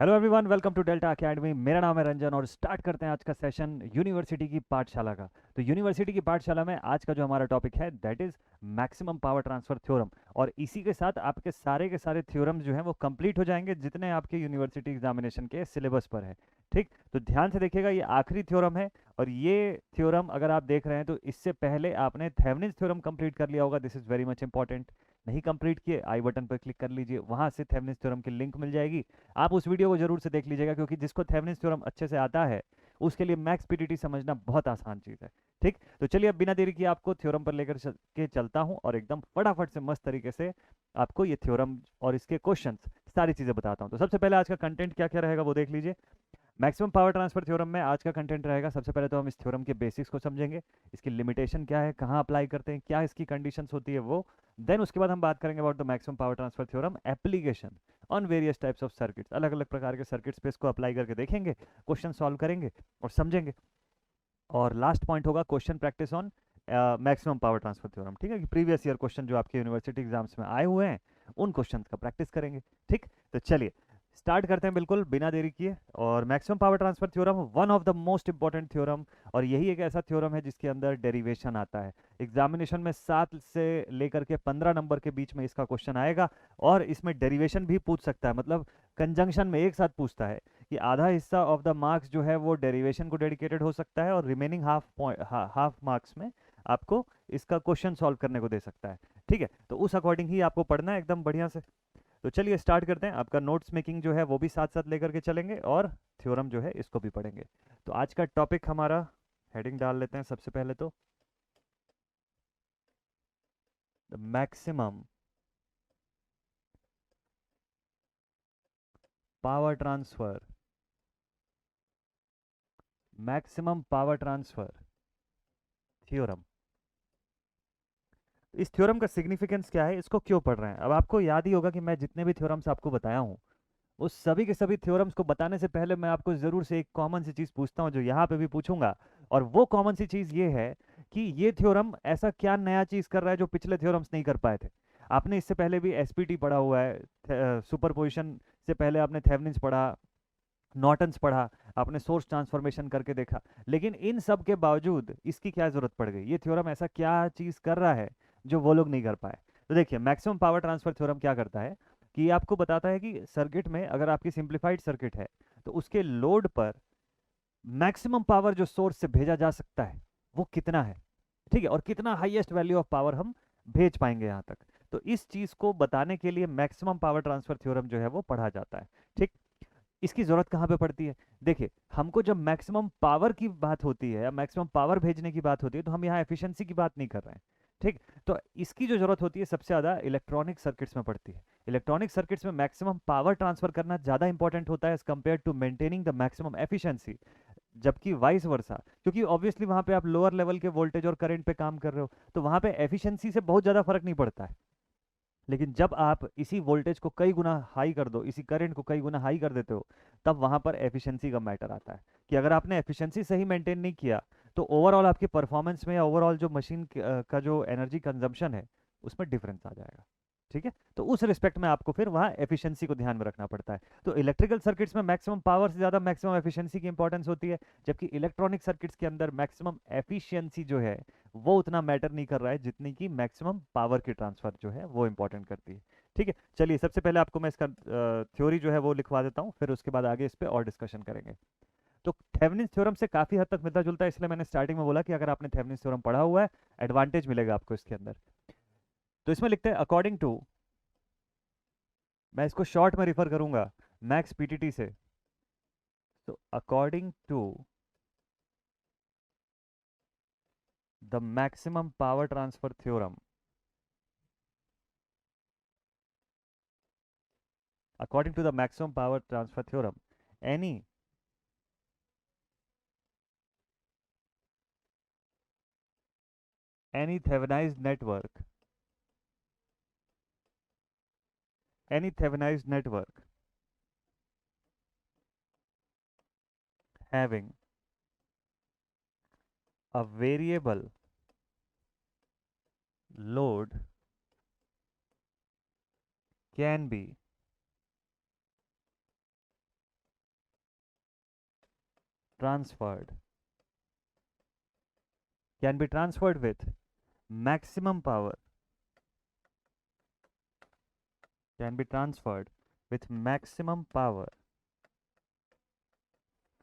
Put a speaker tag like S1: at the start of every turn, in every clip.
S1: Hello everyone, welcome to Delta Academy. मेरा नाम है रंजन और स्टार्ट करते हैं आज का सेशन यूनिवर्सिटी की पाठशाला का। तो यूनिवर्सिटी की पाठशाला में आज का जो हमारा टॉपिक है that is maximum power transfer theorem. और इसी के साथ आपके सारे के सारे थ्योरम जो हैं वो कंप्लीट हो जाएंगे जितने आपके यूनिवर्सिटी एग्जामिनेशन के सिलेबस पर है। ठीक, तो ध्यान से देखिएगा, ये आखिरी थ्योरम है। और ये थ्योरम अगर आप देख रहे हैं तो इससे पहले आपने थेवेनिन्स थ्योरम कंप्लीट कर लिया होगा। This is very much important. नहीं कंप्लीट किए, आई बटन पर क्लिक कर लीजिए, वहाँ से थेवेनिन्स थ्योरम की लिंक मिल जाएगी। आप उस वीडियो को जरूर से देख लीजिएगा क्योंकि जिसको थेवेनिन्स थ्योरम अच्छे से आता है उसके लिए मैक्स पीटीटी समझना बहुत आसान चीज़ है। ठीक, तो चलिए अब बिना देरी किए आपको थ्योरम पर लेकर के चलता हूँ और एकदम फटाफट से मस्त तरीके से आपको ये थ्योरम और इसके क्वेश्चंस सारी चीज़ें बताता हूँ। तो सबसे पहले आज का कंटेंट क्या क्या रहेगा वो देख लीजिए। मैक्सिमम पावर ट्रांसफर थ्योरम में आज का कंटेंट रहेगा, सबसे पहले तो हम इस थ्योरम के बेसिक्स को समझेंगे, इसकी लिमिटेशन क्या है, कहाँ अप्लाई करते हैं, क्या इसकी कंडीशंस होती है वो। देन उसके बाद हम बात करेंगे about the maximum power transfer theorem application on various types of circuits. अलग अलग प्रकार के सर्किट्स पे इसको अप्लाई करके देखेंगे, क्वेश्चन सॉल्व करेंगे और समझेंगे। और लास्ट पॉइंट होगा question practice on maximum power transfer theorem. ठीक है, कि प्रीवियस ईयर क्वेश्चन जो आपके यूनिवर्सिटी एग्जाम्स में आए हुए हैं उन क्वेश्चंस का प्रैक्टिस करेंगे। ठीक, तो चलिए स्टार्ट करते हैं बिल्कुल बिना देरी किए। और maximum power transfer theorem one of the most important theorem, और यही एक ऐसा थ्योरम है जिसके अंदर डेरिवेशन आता है। एग्जामिनेशन में 7 से लेकर के 15 नंबर के बीच में इसका क्वेश्चन आएगा और इसमें डेरिवेशन भी पूछ सकता है, मतलब कंजंक्शन में एक साथ पूछता है कि आधा हिस्सा ऑफ द मार्क्स जो है वो डेरिवेशन को डेडिकेटेड हो सकता है और रिमेनिंग हाफ मार्क्स में आपको इसका क्वेश्चन सॉल्व करने को दे सकता है। ठीक है, तो उस अकॉर्डिंग ही आपको पढ़ना है एकदम बढ़िया से। तो चलिए स्टार्ट करते हैं। आपका नोट्स मेकिंग जो है वो भी साथ साथ लेकर के चलेंगे और थ्योरम जो है इसको भी पढ़ेंगे। तो आज का टॉपिक हमारा हेडिंग डाल लेते हैं सबसे पहले तो, the maximum power transfer, maximum power transfer theorem. इस थ्योरम का सिग्निफिकेंस क्या है, इसको क्यों पढ़ रहे हैं। अब आपको याद ही होगा कि मैं जितने भी थ्योरम्स आपको बताया हूँ उस सभी के सभी थ्योरम्स को बताने से पहले मैं आपको ज़रूर से एक कॉमन सी चीज़ पूछता हूँ जो यहाँ पे भी पूछूंगा। और वो कॉमन सी चीज़ ये है कि ये थ्योरम ऐसा क्या नया चीज़ कर रहा है जो पिछले थ्योरम्स नहीं कर पाए थे। आपने इससे पहले भी एसपीटी पढ़ा हुआ है, सुपरपोजिशन से पहले आपने थेवेनिन्स पढ़ा, नॉर्टन्स पढ़ा, आपने सोर्स ट्रांसफॉर्मेशन करके देखा। लेकिन इन सब के बावजूद इसकी क्या ज़रूरत पड़ गई, ये थ्योरम ऐसा क्या चीज़ कर रहा है जो वो लोग नहीं कर पाए। तो देखिए मैक्सिमम पावर ट्रांसफर थ्योरम क्या करता है कि ये आपको बताता है कि सर्किट में अगर आपकी सिंप्लीफाइड सर्किट है तो उसके लोड पर मैक्सिमम पावर जो सोर्स से भेजा जा सकता है वो कितना है। ठीक है, और कितना हाईएस्ट वैल्यू ऑफ पावर हम भेज पाएंगे यहाँ तक। तो इस चीज़ को बताने के लिए मैक्सिमम पावर ट्रांसफर थ्योरम जो है वो पढ़ा जाता है। ठीक, इसकी ज़रूरत कहाँ पे पड़ती है। देखिए हमको जब मैक्सिमम पावर की बात होती है या मैक्सिमम पावर भेजने की बात होती है तो हम यहाँ एफिशिएंसी की बात नहीं कर रहे हैं। ठीक, तो इसकी जो ज़रूरत होती है सबसे ज़्यादा इलेक्ट्रॉनिक सर्किट्स में पड़ती है। इलेक्ट्रॉनिक सर्किट्स में मैक्सिमम पावर ट्रांसफर करना ज़्यादा इंपॉर्टेंट होता है as compared to maintaining the maximum efficiency. जबकि वाइस वर्सा, क्योंकि ऑब्वियसली वहाँ पे आप लोअर लेवल के वोल्टेज और करंट पे काम कर रहे हो तो वहाँ पे एफिशिएंसी से बहुत ज़्यादा फर्क नहीं पड़ता है। लेकिन जब आप इसी वोल्टेज को कई गुना हाई कर दो, इसी करंट को कई गुना हाई कर देते हो, तब वहाँ पर एफिशिएंसी का मैटर आता है कि अगर आपने एफिशिएंसी सही मेंटेन नहीं किया तो ओवरऑल आपकी परफॉर्मेंस में या ओवरऑल जो मशीन का जो एनर्जी कंजम्पशन है उसमें डिफरेंस आ जाएगा। ठीक है, तो उस रिस्पेक्ट में आपको फिर वहाँ एफिशिएंसी को ध्यान में रखना पड़ता है। तो इलेक्ट्रिकल सर्किट्स में मैक्सिमम पावर से ज़्यादा मैक्सिमम एफिशिएंसी की इंपॉर्टेंस होती है, जबकि इलेक्ट्रॉनिक सर्किट्स के अंदर मैक्सिमम एफिशिएंसी जो है वो उतना मैटर नहीं कर रहा है जितनी कि मैक्सिमम पावर की ट्रांसफर जो है वो इंपॉर्टेंट करती है। ठीक है, चलिए सबसे पहले आपको मैं इसका थ्योरी जो है वो लिखवा देता हूँ, फिर उसके बाद आगे इस पर और डिस्कशन करेंगे। तो थेवेनिन्स थ्योरम से काफ़ी हद तक मिलता जुलता है, इसलिए मैंने स्टार्टिंग में बोला कि अगर आपने थेवेनिन्स थ्योरम पढ़ा हुआ है एडवांटेज मिलेगा आपको इसके अंदर। तो इसमें लिखते हैं अकॉर्डिंग टू, मैं इसको शॉर्ट में रिफर करूंगा मैक्स पीटीटी से। तो according to the maximum power transfer theorem, according to the maximum power transfer theorem, any any Thevenized network, any Thevenized network having a variable load can be transferred, can be transferred with maximum power, can be transferred with maximum power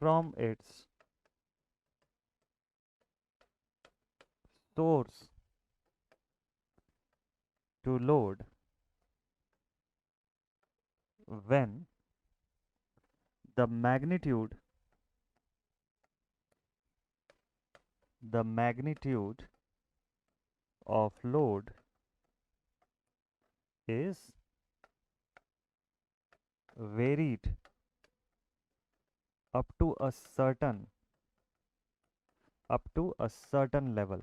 S1: from its source to load when the magnitude of load is varied up to a certain level।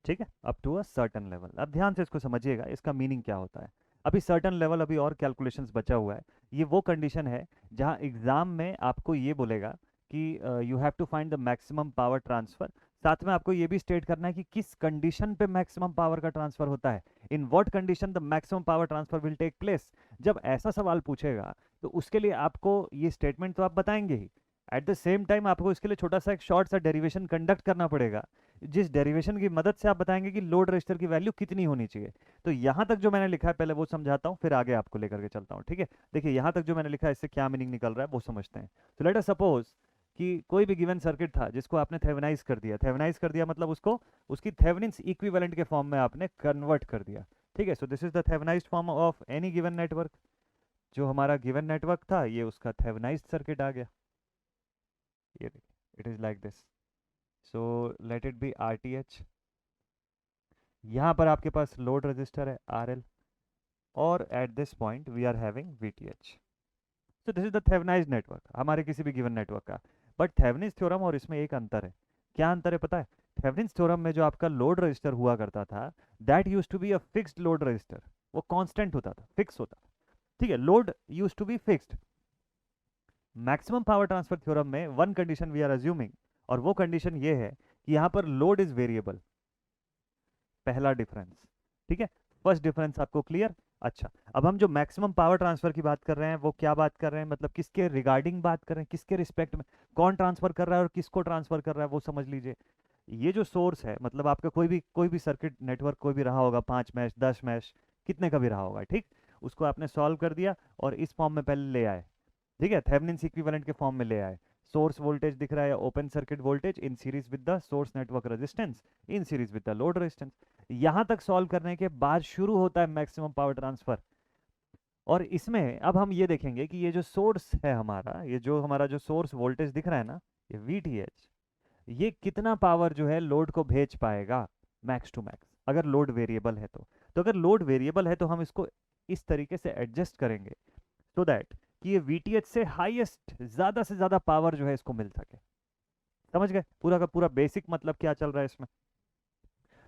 S1: ठीक है, up to a certain level. अब ध्यान से इसको समझिएगा, इसका meaning क्या होता है। अभी सर्टन लेवल, अभी और कैलकुलेशंस बचा हुआ है। ये वो कंडीशन है जहां एग्जाम में आपको ये बोलेगा कि you have to find the maximum power transfer. साथ में आपको ये भी स्टेट करना है कि किस कंडीशन पे मैक्सिमम पावर का ट्रांसफर होता है, in what condition the maximum power transfer will take place. जब ऐसा सवाल पूछेगा तो उसके लिए आपको ये स्टेटमेंट तो आप बताएंगे ही, एट द सेम टाइम आपको इसके लिए छोटा सा एक शॉर्ट सा डेरिवेशन कंडक्ट करना पड़ेगा, जिस डेरिवेशन की मदद से आप बताएंगे कि लोड रजिस्टर की वैल्यू कितनी होनी चाहिए। तो यहाँ तक जो मैंने लिखा है पहले वो समझाता हूँ, फिर आगे आपको लेकर के चलता हूँ। ठीक है, देखिए यहाँ तक जो मैंने लिखा है इससे क्या मीनिंग निकल रहा है वो समझते हैं। तो लेट अस सपोज कि कोई भी गिवन सर्किट था जिसको आपने थेवेनाइज कर दिया। थेवेनाइज कर दिया मतलब उसको उसकी थेवेनिन्स इक्विवेलेंट के फॉर्म में आपने कन्वर्ट कर दिया। ठीक है, so this is the Thevenized form of any given network. जो हमारा गिवन नेटवर्क था ये उसका थेवेनाइज्ड सर्किट आ गया। ये देखिए, it is like this. So let it be RTH। यहाँ पर आपके पास लोड रजिस्टर है RL, और at this point we are having VTH। So this is the Thevenized network हमारे किसी भी गिवन नेटवर्क का। बट थेवेनिन्स थ्योरम और इसमें एक अंतर है। क्या अंतर है पता है? थेवेनिन्स थ्योरम में जो आपका लोड रजिस्टर हुआ करता था, that used to be a fixed load resistor. वो कांस्टेंट होता था, फिक्स होता था। ठीक है, load used to be fixed. Maximum power transfer theorem में one condition we are assuming, और वो कंडीशन ये है कि यहां पर लोड इज वेरिएबल। पहला डिफरेंस। ठीक है, फर्स्ट डिफरेंस आपको क्लियर? अच्छा, अब हम जो मैक्सिमम पावर ट्रांसफर की बात कर रहे हैं वो क्या बात कर रहे हैं, मतलब किसके रिगार्डिंग बात कर रहे हैं, किसके रिस्पेक्ट में, कौन ट्रांसफर कर रहा है और किसको ट्रांसफर कर रहा है वो समझ लीजिए। ये जो सोर्स है, मतलब आपका कोई भी सर्किट नेटवर्क कोई भी रहा होगा, 5 मैश 10 मैश कितने का भी रहा होगा, ठीक, उसको आपने सॉल्व कर दिया और इस फॉर्म में पहले ले आए। ठीक है, थेवेनिन्स इक्विवेलेंट के फॉर्म में ले आए। सोर्स वोल्टेज दिख रहा है open circuit voltage in series with the source network resistance in series with the load resistance. यहां तक सॉल्व करने के बाद शुरू होता है मैक्सिमम पावर ट्रांसफर। और इसमें अब हम ये देखेंगे कि ये जो सोर्स है हमारा, ये जो हमारा जो सोर्स वोल्टेज दिख रहा है ना, ये VTH, ये कितना पावर जो है लोड को भेज पाएगा मैक्स टू मैक्स, अगर लोड वेरिएबल है तो अगर लोड वेरिएबल है तो हम इसको इस तरीके से एडजस्ट करेंगे सो दैट कि ये VTH से हाईएस्ट, ज्यादा से ज्यादा पावर जो है इसको मिल सके। समझ गए पूरा का पूरा बेसिक मतलब क्या चल रहा है इसमें?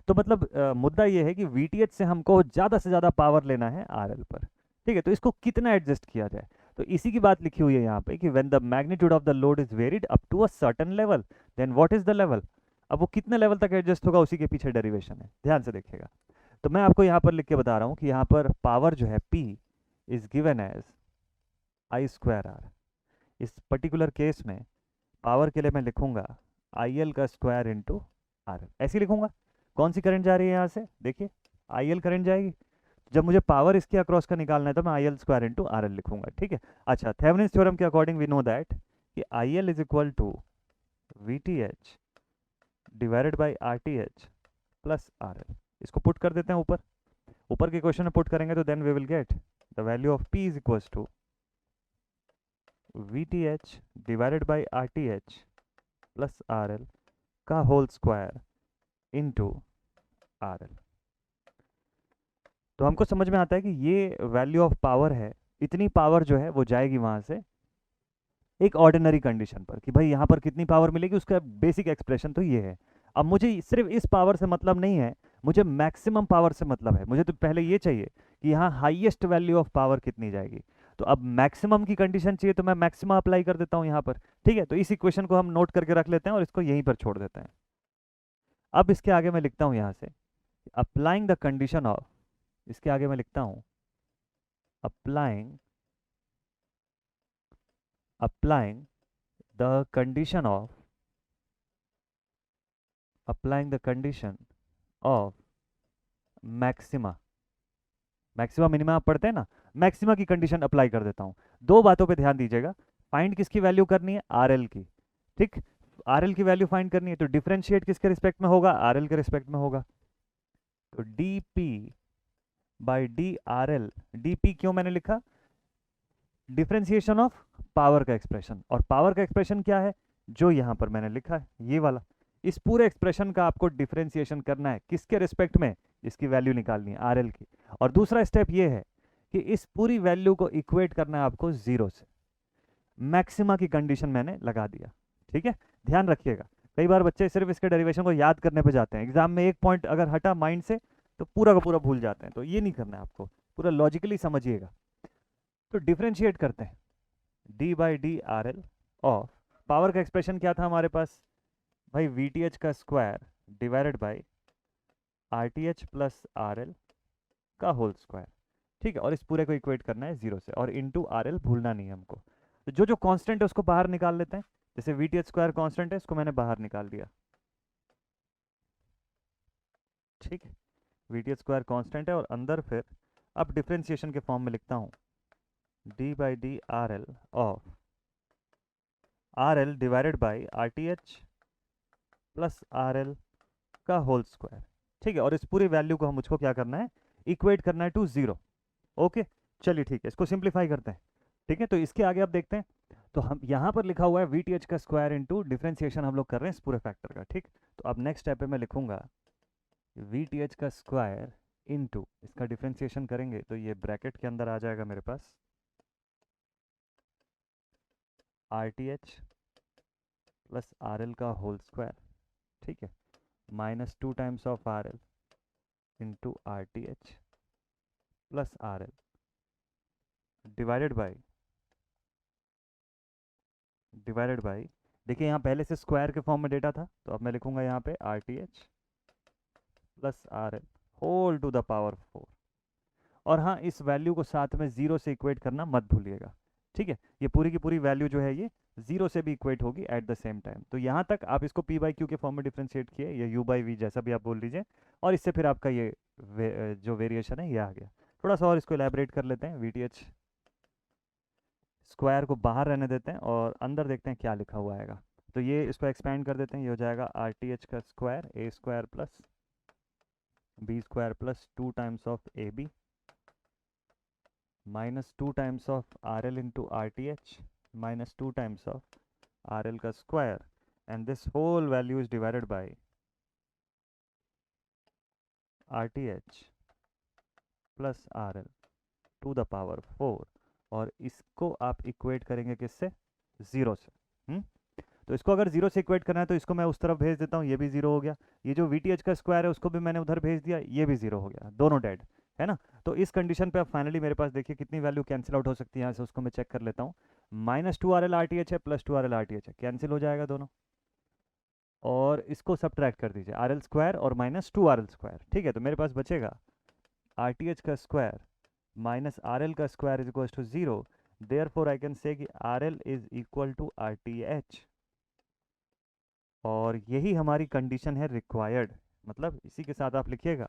S1: तो मतलब मुद्दा ये है कि VTH से हमको ज्यादा से ज्यादा पावर लेना है RL पर। ठीक है, तो इसको कितना एडजस्ट किया जाए, तो इसी की बात लिखी हुई है यहाँ पे कि when the magnitude of the load is varied up to a certain level, then what is the level. अब वो कितने लेवल तक एडजस्ट होगा उसी के पीछे डेरिवेशन है, ध्यान से देखिएगा। तो मैं आपको यहाँ पर लिख के बता रहा हूँ कि यहाँ पर पावर जो है P is given as I²R। इस पर्टिकुलर केस में पावर के लिए मैं लिखूंगा IL का स्क्वायर इंटू RL, ऐसे लिखूंगा। कौन सी करंट जा रही है यहाँ से, देखिए IL करंट जाएगी। जब मुझे पावर इसके अक्रॉस का निकालना है तो मैं IL² इंटू RL लिखूंगा। ठीक है, अच्छा, थेवेनिन्स थ्योरम के अकॉर्डिंग वी नो दैट कि IL is equal to VTH divided by RTH plus RL। इसको पुट कर देते हैं ऊपर, ऊपर के क्वेश्चन में पुट करेंगे तो then we will get the value of P is equal to VTH divided by RTH plus RL का होल स्क्वायर इंटू RL। तो हमको समझ में आता है कि ये वैल्यू ऑफ पावर है, इतनी पावर जो है वो जाएगी वहां से एक ऑर्डिनरी कंडीशन पर कि भाई यहाँ पर कितनी पावर मिलेगी, उसका बेसिक एक्सप्रेशन तो ये है। अब मुझे सिर्फ इस पावर से मतलब नहीं है, मुझे मैक्सिमम पावर से मतलब है। मुझे तो पहले ये चाहिए कि यहाँ हाईएस्ट वैल्यू ऑफ पावर कितनी जाएगी। तो अब मैक्सिमम की कंडीशन चाहिए तो मैं मैक्सिमम अप्लाई कर देता हूँ यहाँ पर। ठीक है, तो इस इक्वेशन को हम नोट करके रख लेते हैं और इसको यहीं पर छोड़ देते हैं। अब इसके आगे मैं लिखता हूँ यहाँ से अप्लाइंग द कंडीशन ऑफ, इसके आगे मैं लिखता हूँ applying the condition of applying the condition of maxima, maxima minima आप पढ़ते हैं ना, मैक्सिमा की कंडीशन अप्लाई कर देता हूं। दो बातों पे ध्यान दीजिएगा, फाइंड किसकी वैल्यू करनी है, आरएल की, ठीक, आरएल की वैल्यू फाइंड करनी है, तो डिफरेंशिएट किसके रिस्पेक्ट में होगा, आरएल के रिस्पेक्ट में होगा। तो DP by D R L, DP क्यों मैंने लिखा, डिफरेंशिएशन ऑफ पावर का एक्सप्रेशन, और पावर का एक्सप्रेशन क्या है, जो यहां पर मैंने लिखा है ये वाला। इस पूरे एक्सप्रेशन का आपको डिफरेंशिएशन करना है किसके रिस्पेक्ट में, इसकी वैल्यू निकालनी है आरएल की। और दूसरा स्टेप ये है कि इस पूरी वैल्यू को इक्वेट करना है आपको जीरो से। मैक्सिमा की कंडीशन मैंने लगा दिया, ठीक है, ध्यान रखिएगा। कई बार बच्चे सिर्फ इसके डेरिवेशन को याद करने पे जाते हैं, एग्जाम में एक पॉइंट अगर हटा माइंड से तो पूरा का पूरा भूल जाते हैं, तो ये नहीं करना है आपको, पूरा लॉजिकली समझिएगा। तो डिफरेंशिएट करते हैं, D by D R L of, power का एक्सप्रेशन क्या था हमारे पास भाई, वी टी एच का square divided by R T H plus R L का होल स्क्वायर, ठीक है, और इस पूरे को इक्वेट करना है जीरो से, और इनटू आर एल भूलना नहीं है हमको। तो जो जो कांस्टेंट है उसको बाहर निकाल लेते हैं, जैसे we T H square constant है, इसको मैंने बाहर निकाल दिया, ठीक है, V T H square constant है, और अंदर फिर अब डिफरेंशिएशन के फॉर्म में लिखता हूँ, D by D R L of R L divided by R T H plus R L का होल स्क्वायर, ठीक है, और इस पूरी वैल्यू को हम मुझको क्या करना है, इक्वेट करना है टू जीरो। ओके, चलिए ठीक है, इसको सिंप्लीफाई करते हैं, ठीक है। तो इसके आगे आप देखते हैं, तो हम यहाँ पर लिखा हुआ है वी टी एच का स्क्वायर इंटू डिफ्रेंसिएशन हम लोग कर रहे हैं इस पूरे फैक्टर का, ठीक। तो अब नेक्स्ट स्टेप पे मैं लिखूंगा वी टी एच का स्क्वायर इंटू, इसका डिफ्रेंसिएशन करेंगे तो ये ब्रैकेट के अंदर आ जाएगा मेरे पास R T H plus R L का होल स्क्वायर, ठीक है, minus two times of R L into R T H plus R L divided by, देखिए यहाँ पहले से स्क्वायर के फॉर्म में डेटा था, तो अब मैं लिखूंगा यहाँ पे R T H plus R L whole to the power 4। और हाँ, इस वैल्यू को साथ में जीरो से इक्वेट करना मत भूलिएगा, ठीक है, ये पूरी की पूरी वैल्यू जो है ये जीरो से भी इक्वेट होगी एट द सेम टाइम। तो यहाँ तक आप इसको पी बाई क्यू के फॉर्म में डिफ्रेंशिएट किए, या यू बाई वी जैसा भी आप बोल लीजिए, और इससे फिर आपका ये जो वेरिएशन है ये आ गया। थोड़ा सा और इसको एलैबोरेट कर लेते हैं, वी टी एच स्क्वायर को बाहर रहने देते हैं और अंदर देखते हैं क्या लिखा हुआ आएगा। तो ये इसको एक्सपेंड कर देते हैं, ये हो जाएगा आर टी एच का square A square plus B square plus two times of A B minus two times of R L into R T H minus two times of R L का square, and this whole value is divided by R T H plus R L to the power 4, और इसको आप equate करेंगे किससे, zero से। तो इसको अगर जीरो से इक्वेट करना है तो इसको मैं उस तरफ भेज देता हूँ, ये भी जीरो हो गया, ये जो वी टी एच का स्क्वायर है उसको भी मैंने उधर भेज दिया, ये भी जीरो हो गया, दोनों डेड है ना। तो इस कंडीशन पे अब फाइनली मेरे पास देखिए कितनी वैल्यू कैंसिल आउट हो सकती है यहाँ से, उसको मैं चेक कर लेता हूँ। Minus two R L R T H है plus two R L R T H है, कैंसिल हो जाएगा दोनों, और इसको सब्ट्रैक्ट कर दीजिए, आर एल स्क्वायर और minus two R L square, ठीक है। तो मेरे पास बचेगा आर टी एच का स्क्वायर माइनस आर एल का square is equal to zero, therefore I can say कि R L is equal to R T H, और यही हमारी कंडीशन है रिक्वायर्ड। मतलब इसी के साथ आप लिखिएगा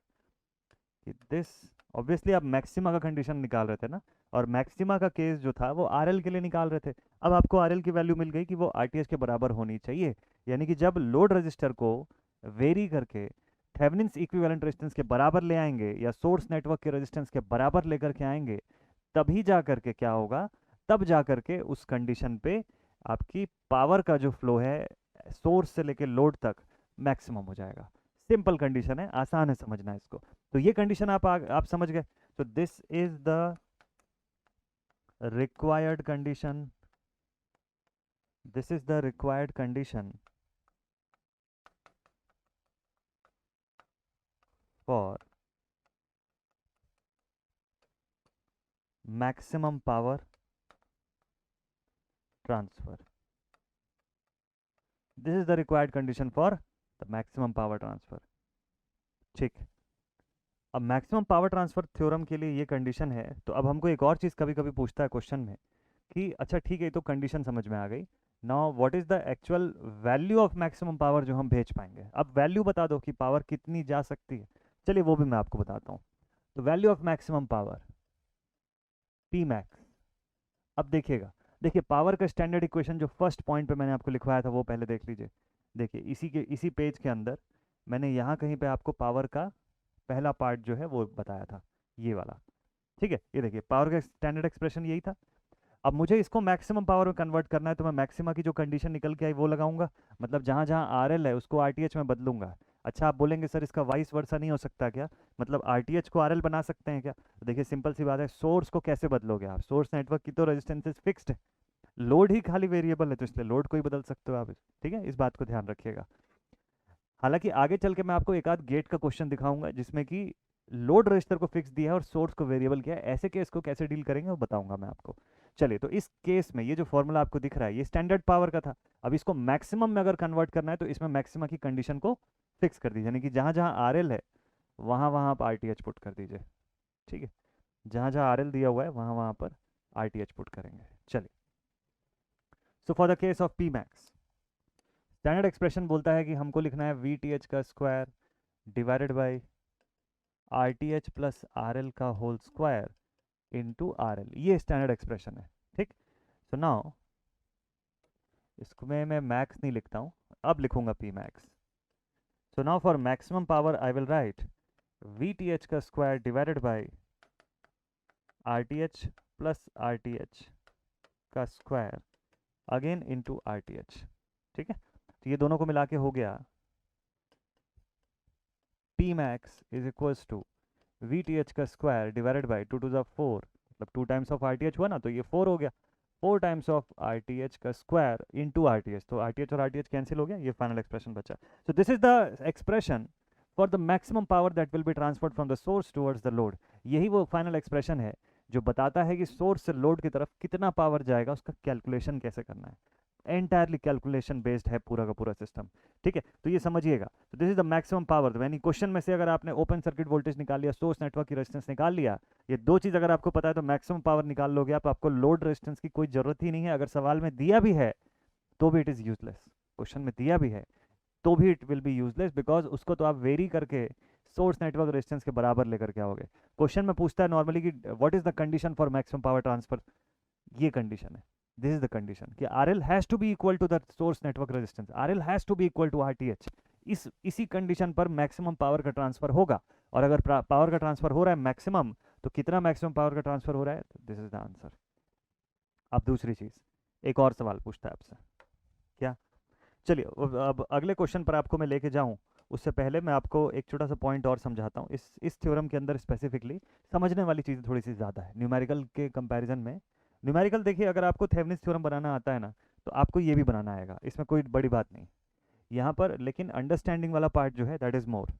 S1: कि दिस, ऑब्वियसली आप मैक्सिमा का कंडीशन निकाल रहे थे ना, और मैक्सिमा का केस जो था वो आरएल के लिए निकाल रहे थे। अब आपको आरएल की वैल्यू मिल गई कि वो आरटीएच के बराबर होनी चाहिए, यानी कि जब लोड रजिस्टर को वेरी करके थेवेनिन्स इक्विवेलेंट रेजिस्टेंस के बराबर ले आएंगे या सोर्स नेटवर्क के रेजिस्टेंस के बराबर लेकर के आएंगे, तभी जा करके क्या होगा, तब जा करके उस कंडीशन पे आपकी पावर का जो फ्लो है सोर्स से लेके लोड तक मैक्सिमम हो जाएगा। सिंपल कंडीशन है, आसान है समझना इसको। तो ये कंडीशन आप समझ गए। तो this is the required condition, this is the required condition for maximum power transfer, this is the required condition for the maximum power transfer, ठीक। अब मैक्सिमम पावर ट्रांसफर थ्योरम के लिए ये कंडीशन है। तो अब हमको एक और चीज़ कभी कभी पूछता है क्वेश्चन में कि अच्छा ठीक है, तो कंडीशन समझ में आ गई, now what is the actual value of maximum power जो हम भेज पाएंगे। अब वैल्यू बता दो कि पावर कितनी जा सकती है। चलिए वो भी मैं आपको बताता हूँ। तो value of maximum power P max. अब देखिएगा, देखिए पावर का स्टैंडर्ड इक्वेशन जो फर्स्ट पॉइंट पे मैंने आपको लिखवाया था वो पहले देख लीजिए। देखिए इसी पेज के अंदर मैंने यहाँ कहीं पे आपको पावर का पहला पार्ट जो है वो बताया था, ये वाला। ठीक है, ये देखिए पावर का स्टैंडर्ड एक्सप्रेशन यही था। अब मुझे इसको मैक्सिमम पावर में कन्वर्ट करना है, तो मैं मैक्सिमा की जो कंडीशन निकल के आई वो लगाऊंगा। मतलब जहाँ जहाँ आर एल है उसको आर टी एच में बदलूंगा। अच्छा, आप बोलेंगे सर इसका वाइस वर्सा नहीं हो सकता क्या, मतलब आर टी एच को आर एल बना सकते हैं क्या। तो देखिए सिंपल सी बात है, सोर्स को कैसे बदलोगे आप, सोर्स नेटवर्क की तो रेजिस्टेंसेज फिक्स्ड है, लोड ही खाली वेरिएबल है, तो इसलिए लोड को ही बदल सकते हो आप। ठीक है, इस बात को ध्यान रखिएगा। हालांकि आगे चल के मैं आपको एक आध गेट का क्वेश्चन दिखाऊंगा जिसमें कि लोड रजिस्टर को फिक्स दिया है और सोर्स को वेरिएबल किया है, ऐसे केस को कैसे डील करेंगे वो बताऊंगा मैं आपको। चलिए, तो इस केस में ये जो फॉर्मूला आपको दिख रहा है ये स्टैंडर्ड पावर का था। अब इसको मैक्सिमम में अगर कन्वर्ट करना है तो इसमें मैक्सिमा की कंडीशन को फिक्स कर दीजिए, यानी कि जहां जहां आर एल है वहां वहां आप आर टी एच पुट कर दीजिए। ठीक है, जहां जहां आर एल दिया हुआ है वहां वहां पर आर टी एच पुट करेंगे। चलिए, so for the case of P max, standard expression बोलता है कि हमको लिखना है वी टी एच का square divided by R T H plus R L का whole square into R L, ये स्टैंडर्ड एक्सप्रेशन है। ठीक, सो नाउ इसमें मैं मैक्स नहीं लिखता हूँ, अब लिखूंगा P max. So now for maximum power I will write V T H का square divided by R T H plus R T H का square again into R T H. ठीक है, तो ये दोनों को मिला के हो गया P max is equals to V T H का square divided by two two ज़ा फोर, मतलब two times of R T H हुआ ना, तो ये फोर हो गया, four times of R T H का square into R T H, तो आर टी एच और आर टी एच कैंसिल हो गया, ये फाइनल एक्सप्रेशन बचा। So this is the expression for the maximum power that will be transferred from the source towards the load. यही वो final expression है जो बताता है कि सोर्स से लोड की तरफ कितना पावर जाएगा, उसका कैलकुलेशन कैसे करना है। एंटायरली कैलकुलेशन बेस्ड है पूरा का पूरा सिस्टम। ठीक है, तो ये समझिएगा। तो this is the maximum power. यानी क्वेश्चन में से अगर आपने ओपन सर्किट वोल्टेज निकाल लिया, सोर्स नेटवर्क की रेजिस्टेंस निकाल लिया, ये दो चीज अगर आपको पता है तो मैक्सिमम पावर निकाल लोगे आप, आपको लोड रेजिस्टेंस की कोई जरूरत ही नहीं है। अगर सवाल में दिया भी है तो भी इट इज यूजलेस, क्वेश्चन में दिया भी है तो भी it will be useless, because उसको तो आप वेरी करके सोर्स नेटवर्क रेजिस्टेंस के बराबर लेकर के आओगे। क्वेश्चन में पूछता है नॉर्मली कि what is the condition for maximum power transfer, ये कंडीशन है, दिस इज द कंडीशन कि R L has to be equal to the source network resistance, R L has to be equal to R T H. इसी condition पर maximum power का transfer होगा। और अगर power का transfer हो रहा है मैक्सिमम, तो कितना मैक्सिमम पावर का ट्रांसफर हो रहा है, दिस इज द आंसर। अब दूसरी चीज, एक और सवाल पूछता है आपसे, क्या, चलिए अब अगले क्वेश्चन पर आपको मैं लेके जाऊं उससे पहले मैं आपको एक छोटा सा पॉइंट और समझाता हूँ। इस थ्योरम के अंदर स्पेसिफिकली समझने वाली चीज़ें थोड़ी सी ज़्यादा है न्यूमेरिकल के कंपैरिजन में। न्यूमेरिकल देखिए, अगर आपको थेवेनिन्स थ्योरम बनाना आता है ना, तो आपको ये भी बनाना आएगा, इसमें कोई बड़ी बात नहीं यहाँ पर। लेकिन अंडरस्टैंडिंग वाला पार्ट जो है दैट इज़ मोर,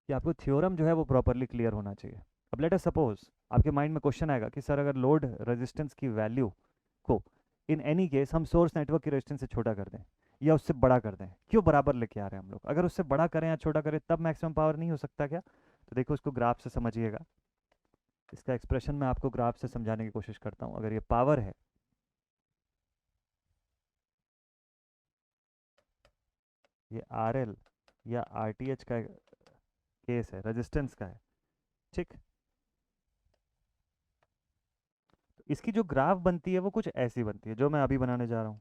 S1: कि आपको थ्योरम जो है वो प्रॉपरली क्लियर होना चाहिए। अब लेट अस सपोज आपके माइंड में क्वेश्चन आएगा कि सर अगर लोड रेजिस्टेंस की वैल्यू को इन एनी केस हम सोर्स नेटवर्क की रेजिस्टेंस से छोटा कर दें या उससे बड़ा कर दें, क्यों बराबर लेके आ रहे हैं हम लोग, अगर उससे बड़ा करें या छोटा करें तब मैक्सिमम पावर नहीं हो सकता क्या। तो देखो इसको ग्राफ से समझिएगा, इसका एक्सप्रेशन मैं आपको ग्राफ से समझाने की कोशिश करता हूँ। अगर ये पावर है, ये आर एल या आर टी एच का केस है, रेजिस्टेंस का है। ठीक, तो इसकी जो ग्राफ बनती है वो कुछ ऐसी बनती है जो मैं अभी बनाने जा रहा हूँ।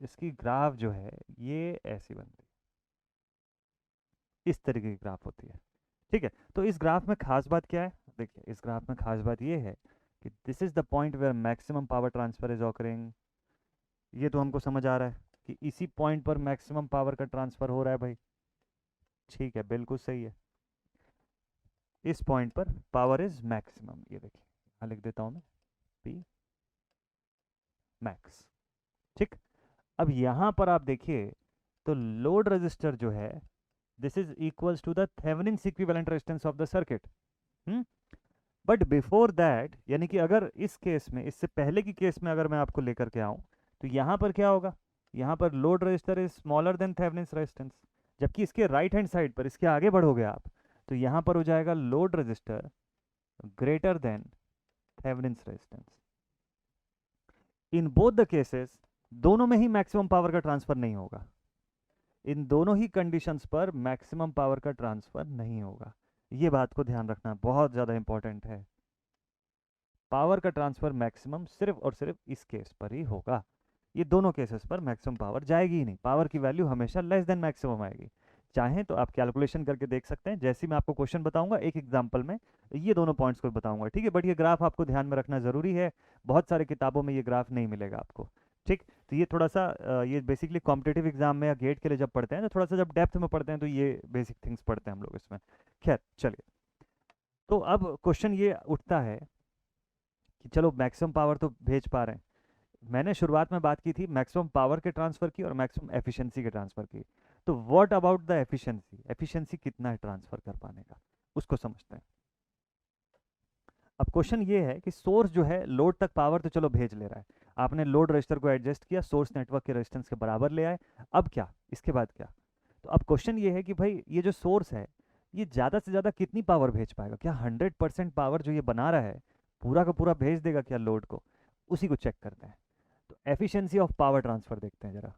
S1: इसकी ग्राफ जो है ये ऐसी बनती है, इस तरीके की ग्राफ होती है। ठीक है, तो इस ग्राफ में खास बात क्या है, देखिए इस ग्राफ में खास बात ये है कि this is the point where maximum power transfer is occurring. ये तो हमको समझ आ रहा है कि इसी पॉइंट पर मैक्सिमम पावर का ट्रांसफर हो रहा है भाई। ठीक है, बिल्कुल सही है, इस पॉइंट पर पावर इज मैक्सिमम। ये देखिए यहाँ लिख देता हूँ मैं पी मैक्स। ठीक, अब यहाँ पर आप देखिए तो लोड रजिस्टर जो है this is equals to the Thevenin's equivalent resistance of the circuit. But before that, यानी कि अगर इस केस में, इससे पहले की केस में अगर मैं आपको लेकर के आऊं तो यहाँ पर क्या होगा, यहाँ पर load register is smaller than Thevenin's resistance. जबकि इसके राइट हैंड साइड पर, इसके आगे बढ़ोगे आप, तो यहाँ पर हो जाएगा load register greater than Thevenin's resistance. In both the cases दोनों में ही मैक्सिमम पावर का ट्रांसफर नहीं होगा, इन दोनों ही कंडीशंस पर मैक्सिमम पावर का ट्रांसफर नहीं होगा। ये बात को ध्यान रखना बहुत ज़्यादा इंपॉर्टेंट है। पावर का ट्रांसफर मैक्सिमम सिर्फ और सिर्फ इस केस पर ही होगा, ये दोनों केसेस पर मैक्सिमम पावर जाएगी ही नहीं, पावर की वैल्यू हमेशा लेस देन मैक्सिमम आएगी। चाहें तो आप कैलकुलेशन करके देख सकते हैं, जैसे मैं आपको क्वेश्चन बताऊंगा एक एग्जांपल में ये दोनों पॉइंट्स को बताऊंगा, ठीक है। बट ये ग्राफ आपको ध्यान में रखना ज़रूरी है, बहुत सारे किताबों में ये ग्राफ नहीं मिलेगा आपको, ठीक। तो ये थोड़ा सा ये बेसिकली कॉम्पिटेटिव एग्जाम में या गेट के लिए जब पढ़ते हैं तो थोड़ा सा जब डेप्थ में पढ़ते हैं तो ये बेसिक थिंग्स पढ़ते हैं हम लोग इसमें। खैर चलिए, तो अब क्वेश्चन ये उठता है कि चलो मैक्सिमम पावर तो भेज पा रहे हैं, मैंने शुरुआत में बात की थी मैक्सिमम पावर के ट्रांसफर की और मैक्सिमम एफिशिएंसी के ट्रांसफर की, तो what about the efficiency, efficiency कितना है ट्रांसफर कर पाने का, उसको समझते हैं। अब क्वेश्चन ये है कि सोर्स जो है लोड तक पावर तो चलो भेज ले रहा है, आपने लोड रजिस्टर को एडजस्ट किया, सोर्स नेटवर्क के रेजिस्टेंस के बराबर ले आए, अब क्या, इसके बाद क्या। तो अब क्वेश्चन ये है कि भाई ये जो सोर्स है ये ज़्यादा से ज़्यादा कितनी पावर भेज पाएगा, क्या 100% पावर जो ये बना रहा है पूरा का पूरा भेज देगा क्या लोड को, उसी को चेक करते हैं। तो एफिशिएंसी ऑफ पावर ट्रांसफर देखते हैं जरा।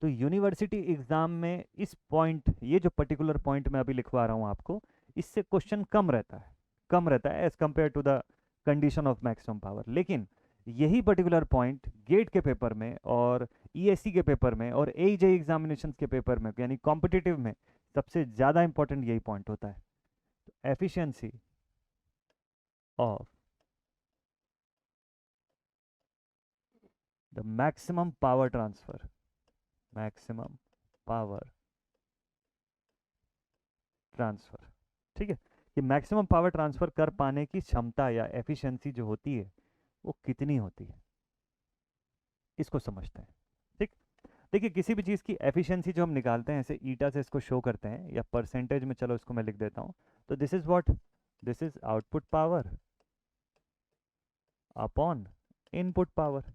S1: तो यूनिवर्सिटी एग्जाम में इस पॉइंट, ये जो पर्टिकुलर पॉइंट मैं अभी लिखवा रहा हूँ आपको, इससे क्वेश्चन कम रहता है, कम रहता है as compared to the condition of maximum power. लेकिन यही पर्टिकुलर पॉइंट गेट के पेपर में और ईएससी के पेपर में और एजे एग्जामिनेशन के पेपर में यानी कॉम्पिटिटिव में सबसे ज़्यादा इंपॉर्टेंट यही पॉइंट होता है। Efficiency of the maximum power transfer, maximum power transfer, ठीक है। ये मैक्सिमम पावर ट्रांसफर कर पाने की क्षमता या एफिशिएंसी जो होती है वो कितनी होती है, इसको समझते हैं, ठीक। देखिए किसी भी चीज़ की एफिशिएंसी जो हम निकालते हैं ऐसे ईटा से इसको शो करते हैं या परसेंटेज में, चलो इसको मैं लिख देता हूँ। तो this is what, this is output power upon input power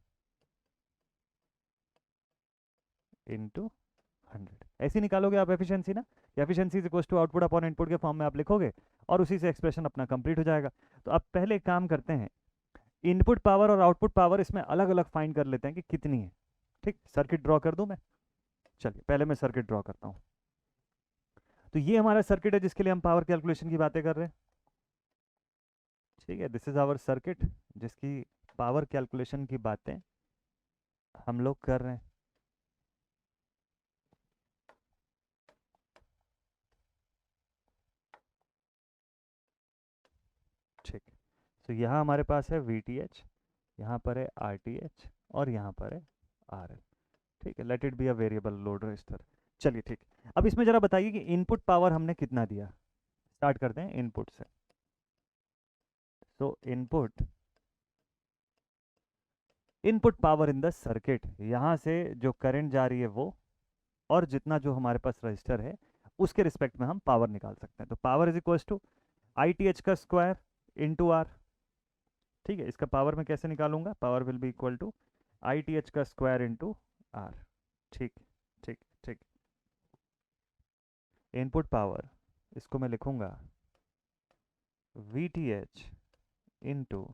S1: into 100, ऐसे निकालोगे आप एफिशिएंसी ना, efficiency is equal to output upon input के फॉर्म में आप लिखोगे और उसी से एक्सप्रेशन अपना कंप्लीट हो जाएगा। तो अब पहले एक काम करते हैं, इनपुट पावर और आउटपुट पावर इसमें अलग अलग फाइंड कर लेते हैं कि कितनी है, ठीक। सर्किट ड्रॉ कर दूं मैं, चलिए पहले मैं सर्किट ड्रॉ करता हूं। तो ये हमारा सर्किट है जिसके लिए हम पावर कैलकुलेशन की बातें कर रहे हैं, ठीक है। दिस इज आवर सर्किट जिसकी पावर कैलकुलेशन की बातें हम लोग कर रहे हैं, ठीक। तो यहाँ हमारे पास है VTH, यहाँ पर है RTH और यहाँ पर है RL, ठीक है। Late it be a variable load register. चलिए ठीक, अब इसमें जरा बताइए कि इनपुट पावर हमने कितना दिया, स्टार्ट करते हैं इनपुट से। तो input power in the circuit, यहाँ से जो करंट जा रही है वो और जितना जो हमारे पास रजिस्टर है उसके रिस्पेक्ट में हम पावर निकाल सकते हैं। तो power is equal to ITH का स्क्वायर इंटू आर, ठीक है। इसका पावर मैं कैसे निकालूंगा, power will be equal to ITH का स्क्वायर इंटू आर, ठीक ठीक ठीक। इनपुट पावर इसको मैं लिखूंगा VTH इंटू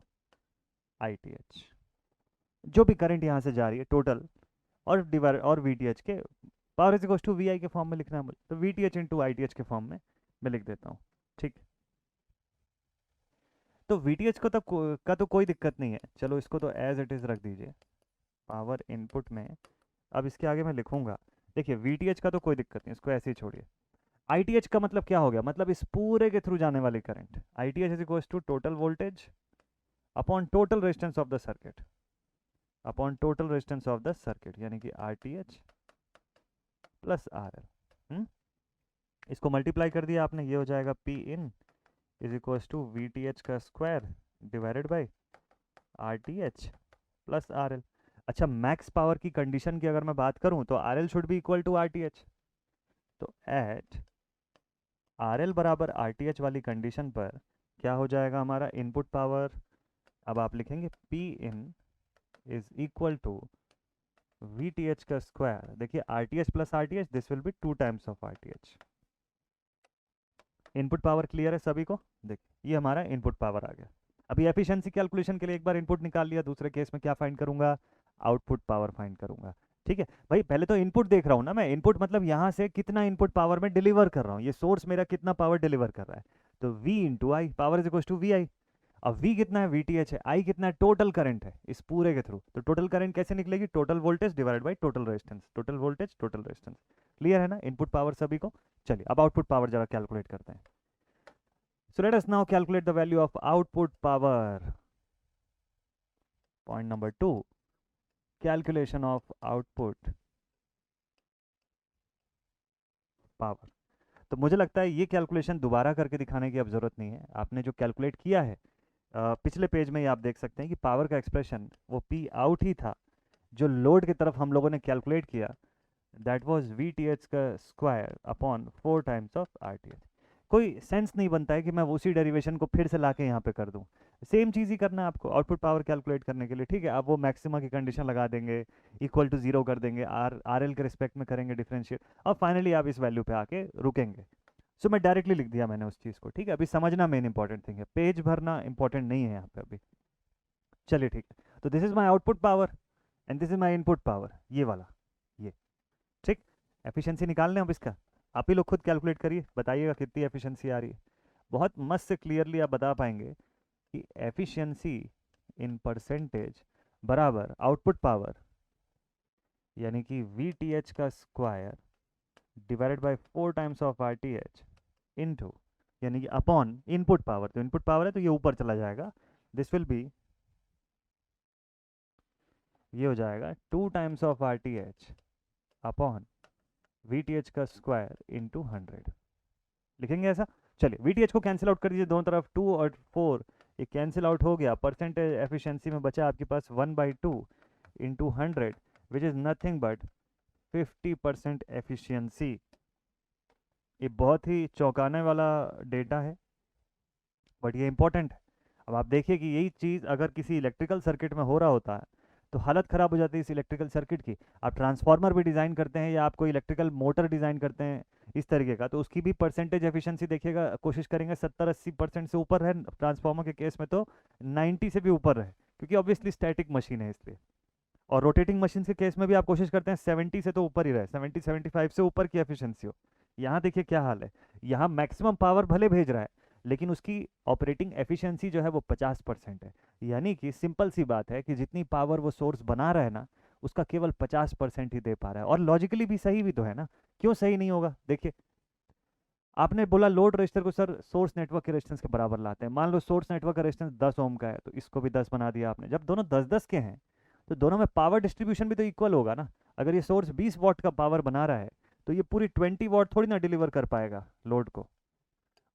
S1: ITH, जो भी करंट यहाँ से जा रही है टोटल, और डिवाइड और VTH के power is equal to VI के फॉर्म में लिखना है मुझे, तो VTH इंटू ITH के फॉर्म में मैं लिख देता हूँ, ठीक। तो VTH को तब का तो कोई दिक्कत नहीं है, चलो इसको तो एज इट इज़ रख दीजिए पावर इनपुट में। अब इसके आगे मैं लिखूंगा, देखिए VTH का तो कोई दिक्कत नहीं, इसको ऐसे ही छोड़िए। ITH का मतलब क्या हो गया, मतलब इस पूरे के थ्रू जाने वाली current, ITH is equal to total voltage upon total resistance of the circuit, upon total resistance of the circuit, यानी कि RTH प्लस RL। इसको मल्टीप्लाई कर दिया आपने, ये हो जाएगा P in is equal to VTH का square divided by RTH plus RL। अच्छा, मैक्स पावर की कंडीशन की अगर मैं बात करूं तो RL should be equal to RTH, तो एट RL बराबर RTH वाली कंडीशन पर क्या हो जाएगा हमारा इनपुट पावर, अब आप लिखेंगे P in is equal to VTH का स्क्वायर, देखिए RTH plus RTH, this will be 2 times of RTH। Input power clear है सभी को, देखिए ये हमारा इनपुट पावर आ गया। अभी एफिशिएंसी कैलकुलेशन के लिए एक बार इनपुट निकाल लिया, दूसरे केस में क्या फाइंड करूंगा, आउटपुट पावर फाइंड करूंगा। ठीक है भाई, पहले तो इनपुट देख रहा हूँ ना मैं, इनपुट मतलब यहाँ से कितना इनपुट पावर में डिलीवर कर रहा हूँ, ये सोर्स मेरा कितना पावर डिलीवर कर रहा है, तो V into I, power is equal to V I. अब V कितना है, VTH है, I कितना है, टोटल करंट है इस पूरे के थ्रू, तो टोटल करंट कैसे निकलेगी, total voltage divide by total resistance, total voltage total resistance. Clear है ना इनपुट पावर सभी को। चलिए अब आउटपुट पावर जरा कैलकुलेट करते हैं। So let us now calculate the value of output power. Point number 2, calculation of output power. तो मुझे लगता है ये कैलकुलेशन दोबारा करके दिखाने की अब जरूरत नहीं है, आपने जो कैलकुलेट किया है पिछले पेज में ही आप देख सकते हैं कि पावर का एक्सप्रेशन वो पी आउट ही था जो लोड की तरफ हम लोगों ने कैलकुलेट किया, दैट वाज VTH का square upon 4 times of RTH। कोई सेंस नहीं बनता है कि मैं उसी डेरिवेशन को फिर से लाके यहाँ पे कर दूँ, सेम चीज़ ही करना है आपको आउटपुट पावर कैलकुलेट करने के लिए। ठीक है, आप वो मैक्सिमा की कंडीशन लगा देंगे, इक्वल टू 0 कर देंगे, RL के रिस्पेक्ट में करेंगे डिफरेंशिएट, और फाइनली आप इस वैल्यू पे आके रुकेंगे। सो मैं डायरेक्टली लिख दिया मैंने उस चीज़ को। ठीक है, अभी समझना मेन इंपॉर्टेंट थिंग है, पेज भरना इंपॉर्टेंट नहीं है यहाँ पे अभी। चलिए ठीक है, तो this is my output power and this is my input power, ये वाला, ये। ठीक, एफिशिएंसी निकालने अब इसका, आप ही लोग खुद कैलकुलेट करिए, बताइएगा कितनी एफिशिएंसी आ रही है। बहुत मस्त से क्लियरली आप बता पाएंगे कि एफिशिएंसी इन परसेंटेज बराबर आउटपुट पावर, यानी कि VTH का square divided by 4 times of RTH into, यानी कि अपॉन इनपुट पावर, तो इनपुट पावर है तो ये ऊपर चला जाएगा, दिस विल बी, ये हो जाएगा 2 times of RTH upon VTH का स्क्वायर इंटू 100। लिखेंगे ऐसा। चलिए VTH को कैंसिल आउट कर दीजिए दोनों तरफ, 2 और 4 ये कैंसिल आउट हो गया, परसेंटेज एफिशिएंसी में बचा आपके पास 1/2 into 100 which is nothing but 50% efficiency. ये बहुत ही चौंकाने वाला डेटा है बट ये इंपॉर्टेंट है। अब आप देखिए कि यही चीज़ अगर किसी इलेक्ट्रिकल सर्किट में हो रहा होता है तो हालत ख़राब हो जाती है इस इलेक्ट्रिकल सर्किट की। आप ट्रांसफार्मर भी डिज़ाइन करते हैं या आप कोई इलेक्ट्रिकल मोटर डिज़ाइन करते हैं इस तरीके का, तो उसकी भी परसेंटेज एफिशिएंसी देखिएगा, कोशिश करेंगे 70-80% से ऊपर है, ट्रांसफार्मर के केस में तो 90 से भी ऊपर है, क्योंकि ऑब्वियसली स्टैटिक मशीन है इसलिए। और रोटेटिंग मशीन के केस में भी आप कोशिश करते हैं 70 से तो ऊपर ही रहे, 70-75 से ऊपर की एफिशिएंसी हो। यहाँ देखिए क्या हाल है, यहाँ मैक्सिमम पावर भले भेज रहा है लेकिन उसकी ऑपरेटिंग एफिशिएंसी जो है वो 50% है, यानी कि सिंपल सी बात है कि जितनी पावर वो सोर्स बना रहा है ना उसका केवल 50% ही दे पा रहा है। और लॉजिकली भी सही भी तो है ना, क्यों सही नहीं होगा। देखिए आपने बोला लोड रजिस्टर को सर सोर्स नेटवर्क के रेजिस्टेंस के बराबर लाते हैं, मान लो सोर्स नेटवर्क का रेजिस्टेंस 10 ओम का है तो इसको भी 10 बना दिया आपने। जब दोनों 10-10 के हैं तो दोनों में पावर डिस्ट्रीब्यूशन भी तो इक्वल होगा ना। अगर ये सोर्स 20 वॉट का पावर बना रहा है तो ये पूरी 20 वॉट थोड़ी ना डिलीवर कर पाएगा लोड को।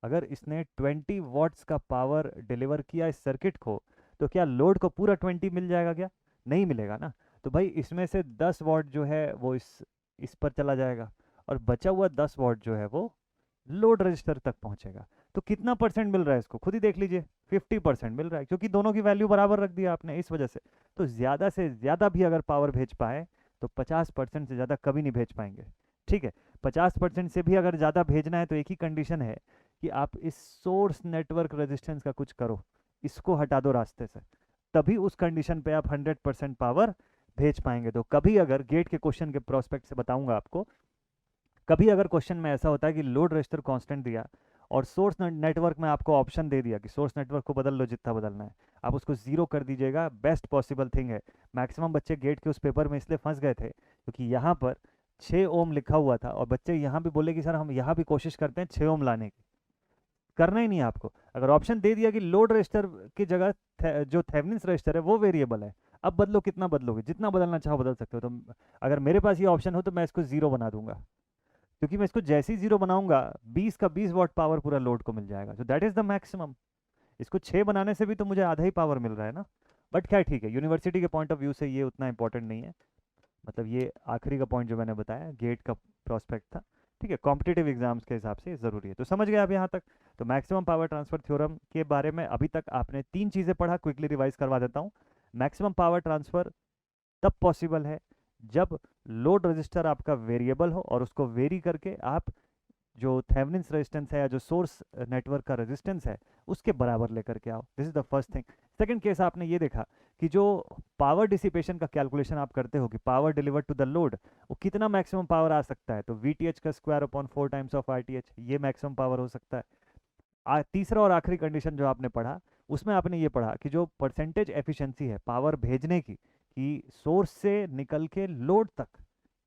S1: अगर इसने 20 वॉट्स का पावर डिलीवर किया इस सर्किट को तो क्या लोड को पूरा 20 मिल जाएगा, क्या नहीं मिलेगा ना। तो भाई इसमें से 10 वॉट जो है वो इस पर चला जाएगा और बचा हुआ 10 वॉट जो है वो लोड रजिस्टर तक पहुंचेगा। तो कितना परसेंट मिल रहा है इसको खुद ही देख लीजिए, 50% मिल रहा है, क्योंकि दोनों की वैल्यू बराबर रख दिया आपने इस वजह से। तो ज़्यादा से ज़्यादा भी अगर पावर भेज पाए तो 50% से ज़्यादा कभी नहीं भेज पाएंगे। ठीक है, 50% से भी अगर ज़्यादा भेजना है तो एक ही कंडीशन है कि आप इस सोर्स नेटवर्क रेजिस्टेंस का कुछ करो, इसको हटा दो रास्ते से, तभी उस कंडीशन पे आप 100% पावर भेज पाएंगे। तो कभी अगर गेट के क्वेश्चन के प्रोस्पेक्ट से बताऊंगा आपको, कभी अगर क्वेश्चन में ऐसा होता है कि लोड रजिस्टर कांस्टेंट दिया और सोर्स नेटवर्क में आपको ऑप्शन दे दिया कि सोर्स नेटवर्क को बदल लो जितना बदलना है, आप उसको 0 कर दीजिएगा, बेस्ट पॉसिबल थिंग है। मैक्सिमम बच्चे गेट के उस पेपर में इसलिए फंस गए थे क्योंकि यहाँ पर 6 ओम लिखा हुआ था और बच्चे यहाँ भी बोले कि सर हम यहाँ भी कोशिश करते हैं 6 ओम लाने की। करना ही नहीं है आपको। अगर ऑप्शन दे दिया कि लोड रजिस्टर की जगह जो थेवेनिन्स रजिस्टर है वो वेरिएबल है, अब बदलो, कितना बदलोगे, जितना बदलना चाहो बदल सकते हो। तो अगर मेरे पास ये ऑप्शन हो तो मैं इसको 0 बना दूंगा, क्योंकि मैं इसको जैसे ही 0 बनाऊंगा 20 का 20 वॉट पावर पूरा लोड को मिल जाएगा। तो दैट इज द मैक्सिमम। इसको 6 बनाने से भी तो मुझे आधा ही पावर मिल रहा है ना। बट क्या ठीक है, यूनिवर्सिटी के पॉइंट ऑफ व्यू से ये उतना इंपॉर्टेंट नहीं है, मतलब ये आखिरी का पॉइंट जो मैंने बताया गेट का प्रोस्पेक्ट था। ठीक है, कॉम्पिटिटिव एग्जाम्स के हिसाब से ज़रूरी है। तो समझ गए आप यहाँ तक। तो मैक्सिमम पावर ट्रांसफर थ्योरम के बारे में अभी तक आपने 3 चीज़ें पढ़ा, क्विकली रिवाइज करवा देता हूँ। मैक्सिमम पावर ट्रांसफर तब पॉसिबल है जब लोड रजिस्टर आपका वेरिएबल हो और उसको वेरी करके आप जो थेवेनिन्स रेजिस्टेंस है या जो सोर्स नेटवर्क का रेजिस्टेंस है उसके बराबर लेकर के आओ। This is the first thing. Second case आपने ये देखा कि जो पावर डिसिपेशन का कैलकुलेशन आप करते हो कि power delivered to the load वो कितना मैक्सिमम पावर आ सकता है, तो VTH का square upon 4 times of RTH, ये मैक्सिमम पावर हो सकता है। तीसरा और आखिरी कंडीशन जो आपने पढ़ा उसमें आपने ये पढ़ा कि जो परसेंटेज एफिशिएंसी है पावर भेजने की, कि सोर्स से निकल के लोड तक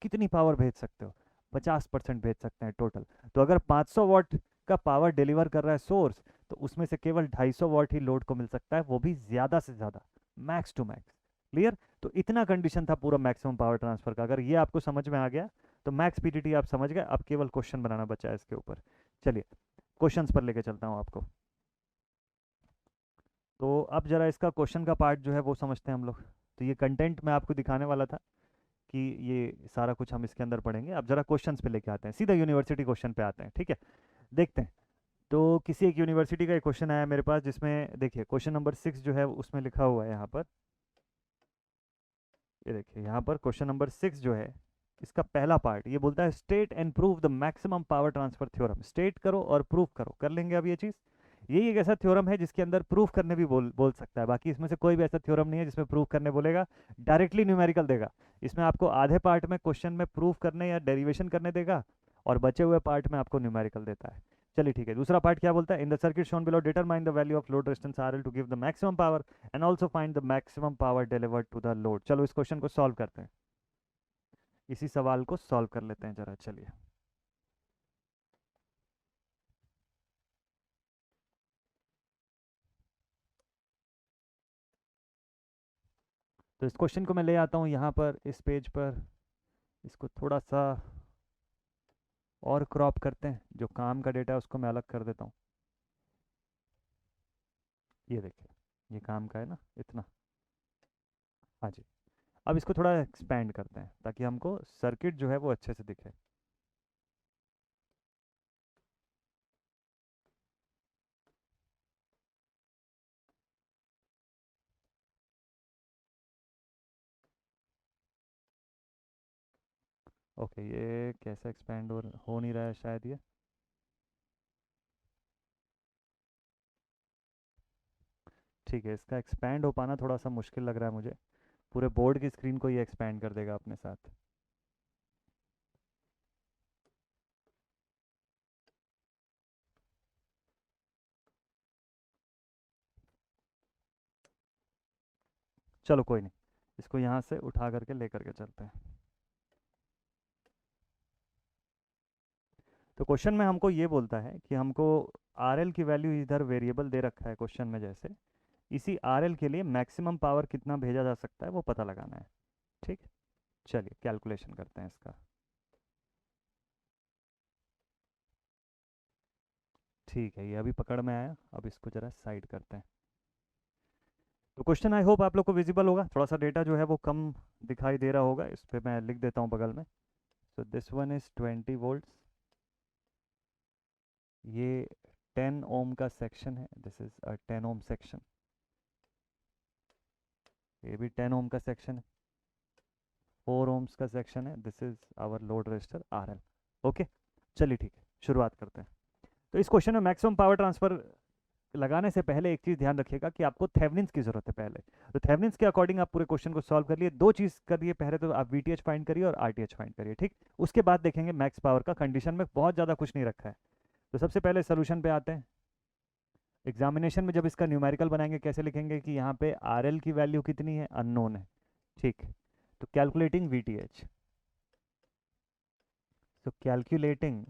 S1: कितनी पावर भेज सकते हो, 50% भेज सकते हैं टोटल। तो अगर 500 वाट का पावर डिलीवर कर रहा है सोर्स, तो उसमें से केवल 250 वाट ही लोड को मिल सकता है, वो भी ज़्यादा से ज़्यादा, मैक्स टू मैक्स। क्लियर? तो इतना कंडीशन था पूरा मैक्सिमम पावर ट्रांसफर का। अगर ये आपको समझ में आ गया तो मैक्स पीटीटी आप समझ गए। अब केवल क्वेश्चन बनाना बचा है इसके ऊपर। चलिए क्वेश्चंस पर लेके चलता हूँ आपको। तो अब जरा इसका क्वेश्चन का पार्ट जो है वो समझते हैं हम लोग। तो ये कंटेंट मैं आपको दिखाने वाला था कि ये सारा कुछ हम इसके अंदर पढ़ेंगे। अब जरा क्वेश्चंस पे लेके आते हैं, सीधा यूनिवर्सिटी क्वेश्चन पे आते हैं। ठीक है, देखते हैं। तो किसी एक यूनिवर्सिटी का एक क्वेश्चन आया मेरे पास, जिसमें देखिए क्वेश्चन नंबर 6 जो है उसमें लिखा हुआ है यहाँ पर, ये देखिए यहाँ पर क्वेश्चन नंबर 6 जो है इसका पहला पार्ट ये बोलता है state and prove the maximum power transfer theorem. State करो और प्रूव करो, कर लेंगे अब ये चीज़। यही एक ऐसा थ्योरम है जिसके अंदर प्रूफ करने भी बोल सकता है। बाकी इसमें से कोई भी ऐसा थ्योरम नहीं है जिसमें प्रूफ करने बोलेगा, डायरेक्टली न्यूमेरिकल देगा। इसमें आपको आधे पार्ट में क्वेश्चन में प्रूफ करने या डेरिवेशन करने देगा, और बचे हुए पार्ट में आपको न्यूमेरिकल देता है। चलिए ठीक है, दूसरा पार्ट क्या बोलता है, in the circuit shown below determine the value of load resistance RL to give the maximum power and also find the maximum power delivered to the load. चलो इस क्वेश्चन को सॉल्व करते हैं, इसी सवाल को सॉल्व कर लेते हैं जरा। चलिए तो इस क्वेश्चन को मैं ले आता हूँ यहाँ पर इस पेज पर। इसको थोड़ा सा और क्रॉप करते हैं, जो काम का डेटा है उसको मैं अलग कर देता हूँ। ये देखिए ये काम का है ना इतना। हाँ जी, अब इसको थोड़ा एक्सपेंड करते हैं ताकि हमको सर्किट जो है वो अच्छे से दिखे। ओके, ये कैसे एक्सपेंड हो नहीं रहा है शायद ये। ठीक है, इसका एक्सपेंड हो पाना थोड़ा सा मुश्किल लग रहा है मुझे। पूरे बोर्ड की स्क्रीन को ये एक्सपेंड कर देगा अपने साथ। चलो कोई नहीं, इसको यहाँ से उठा करके ले करके चलते हैं। तो क्वेश्चन में हमको ये बोलता है कि हमको RL की वैल्यू इधर वेरिएबल दे रखा है क्वेश्चन में, जैसे इसी RL के लिए मैक्सिमम पावर कितना भेजा जा सकता है वो पता लगाना है। ठीक, चलिए कैलकुलेशन करते हैं इसका। ठीक है, ये अभी पकड़ में आया, अब इसको जरा साइड करते हैं। तो क्वेश्चन आई होप आप लोग को विजिबल होगा। थोड़ा सा डेटा जो है वो कम दिखाई दे रहा होगा, इस पर मैं लिख देता हूँ बगल में। So this one is 20 volts, ये 10 ओम का सेक्शन है, this is a 10 ohm section. ये भी 10 ओम का सेक्शन है, 4 ओम्स का सेक्शन है, this is our load resistor RL। Okay, चलिए ठीक है, शुरुआत करते हैं। तो इस क्वेश्चन में मैक्सिमम पावर ट्रांसफर लगाने से पहले एक चीज़ ध्यान रखिएगा कि आपको थेवेनिन्स की जरूरत है पहले। तो थेवेनिन्स के अकॉर्डिंग आप पूरे क्वेश्चन को सॉल्व कर लिए। दो चीज़ करिए, पहले तो आप VTH फाइंड करिए और RTH फाइंड करिए। ठीक, उसके बाद देखेंगे मैक्स पावर का। कंडीशन में बहुत ज़्यादा कुछ नहीं रखा है। तो सबसे पहले सोल्यूशन पे आते हैं। एग्जामिनेशन में जब इसका न्यूमेरिकल बनाएंगे कैसे लिखेंगे कि यहाँ पे RL की वैल्यू कितनी है, अननोन है। ठीक, तो calculating VTH। So calculating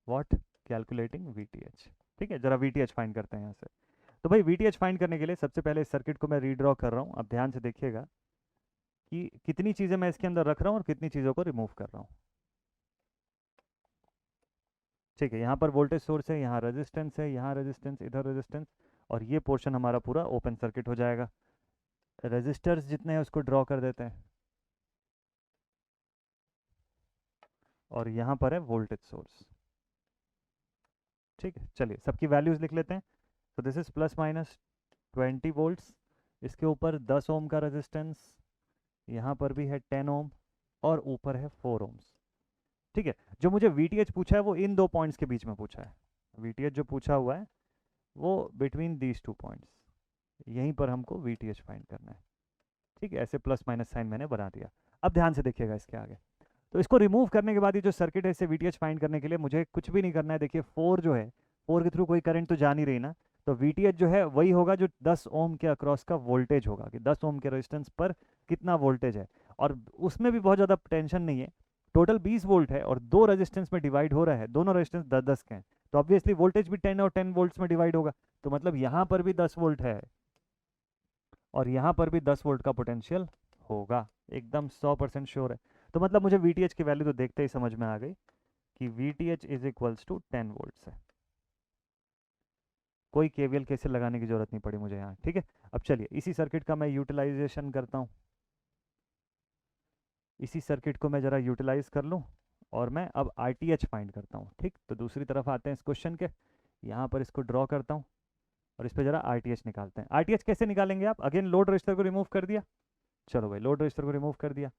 S1: what, calculating VTH। ठीक है, जरा VTH फाइंड करते हैं यहाँ से। तो भाई VTH फाइंड करने के लिए सबसे पहले इस सर्किट को मैं रीड्रॉ कर रहा हूँ। अब ध्यान से देखिएगा कि कितनी चीज़ें मैं इसके अंदर रख रहा हूँ और कितनी चीज़ों को रिमूव कर रहा हूँ। ठीक है, यहाँ पर वोल्टेज सोर्स है, यहाँ रेजिस्टेंस है, यहाँ रेजिस्टेंस, इधर रेजिस्टेंस, और ये पोर्शन हमारा पूरा ओपन सर्किट हो जाएगा। रेजिस्टर्स जितने हैं उसको ड्रॉ कर देते हैं, और यहाँ पर है वोल्टेज सोर्स। ठीक है, चलिए सबकी वैल्यूज़ लिख लेते हैं। तो this is plus minus 20 volts, इसके ऊपर 10 ओम का रेजिस्टेंस, यहाँ पर भी है 10 ओम, और ऊपर है 4 ओम्स। ठीक है, जो मुझे VTH पूछा है वो इन दो पॉइंट्स के बीच में पूछा है। VTH जो पूछा हुआ है वो बिटवीन दीज टू पॉइंट्स, यहीं पर हमको VTH फाइंड करना है। ठीक है, ऐसे प्लस माइनस साइन मैंने बना दिया। अब ध्यान से देखिएगा इसके आगे, तो इसको रिमूव करने के बाद ये जो सर्किट है इससे VTH फाइंड करने के लिए मुझे कुछ भी नहीं करना है। देखिए 4 जो है, 4 के थ्रू कोई करंट तो जा नहीं रही ना, तो VTH जो है वही होगा जो 10 ओम के अक्रॉस का वोल्टेज होगा, कि 10 ओम के रेजिस्टेंस पर कितना वोल्टेज है। और उसमें भी बहुत ज़्यादा टेंशन नहीं है, टोटल 20 वोल्ट है और दो रेजिस्टेंस में डिवाइड हो रहा है, दोनों रेजिस्टेंस 10-10 के हैं, तो ऑब्वियसली वोल्टेज भी 10 और 10 वोल्ट्स में डिवाइड होगा। तो मतलब यहाँ पर भी 10 वोल्ट है और यहाँ पर भी 10 वोल्ट का पोटेंशियल होगा, एकदम 100% श्योर है। तो मतलब मुझे VTH की वैल्यू तो देखते ही समझ में आ गई कि VTH is equals to 10 volts है। कोई KVL कैसे लगाने की जरूरत नहीं पड़ी मुझे यहाँ। ठीक है, अब चलिए इसी सर्किट का मैं यूटिलाइजेशन करता हूँ, इसी सर्किट को मैं ज़रा यूटिलाइज कर लूँ और मैं अब RTH फाइंड करता हूँ। ठीक, तो दूसरी तरफ आते हैं इस क्वेश्चन के, यहाँ पर इसको ड्रॉ करता हूँ और इस पर ज़रा RTH निकालते हैं। RTH कैसे निकालेंगे आप? अगेन लोड रजिस्टर को रिमूव कर दिया, चलो भाई लोड रजिस्टर को रिमूव कर दिया।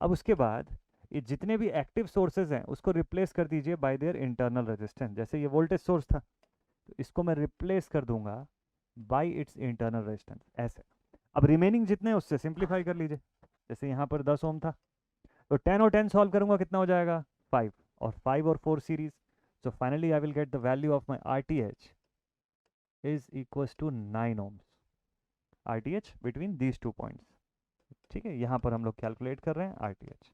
S1: अब उसके बाद ये जितने भी एक्टिव सोर्सेज हैं उसको रिप्लेस कर दीजिए बाय देयर इंटरनल रेजिस्टेंस। जैसे ये वोल्टेज सोर्स था तो इसको मैं रिप्लेस कर दूंगा बाय इट्स इंटरनल रेजिस्टेंस, ऐसे। अब रिमेनिंग जितने हैं उससे सिंप्लीफाई कर लीजिए। जैसे यहाँ पर 10 ओम था तो 10 और 10 सॉल्व करूंगा, कितना हो जाएगा 5, और 5 और 4 series. So finally I will get the value of my RTH is equals to 9 ohms, RTH between these two points. ठीक है, यहाँ पर हम लोग कैलकुलेट कर रहे हैं RTH।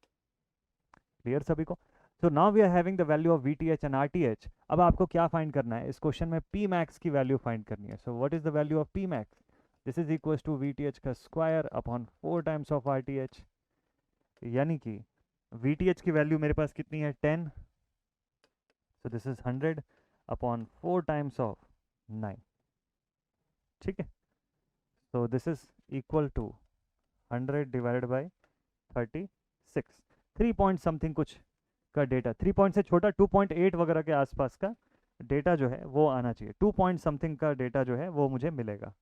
S1: क्लियर सभी को? So now we are having the value of VTH and RTH। अब आपको क्या फाइंड करना है? इस क्वेश्चन में P max की वैल्यू फाइंड करनी है। So what is the value of P max? This is equals to VTH का square upon 4 times of RTH, यानी कि VTH की वैल्यू मेरे पास कितनी है 10, so this is 100 upon 4 times of 9। ठीक है, so this is equal to 100 divided by 36, 3 point something कुछ का डेटा, 3 पॉइंट से छोटा 2.8 वगैरह के आसपास का डेटा जो है वो आना चाहिए। 2 पॉइंट समथिंग का डेटा जो है वो मुझे मिलेगा।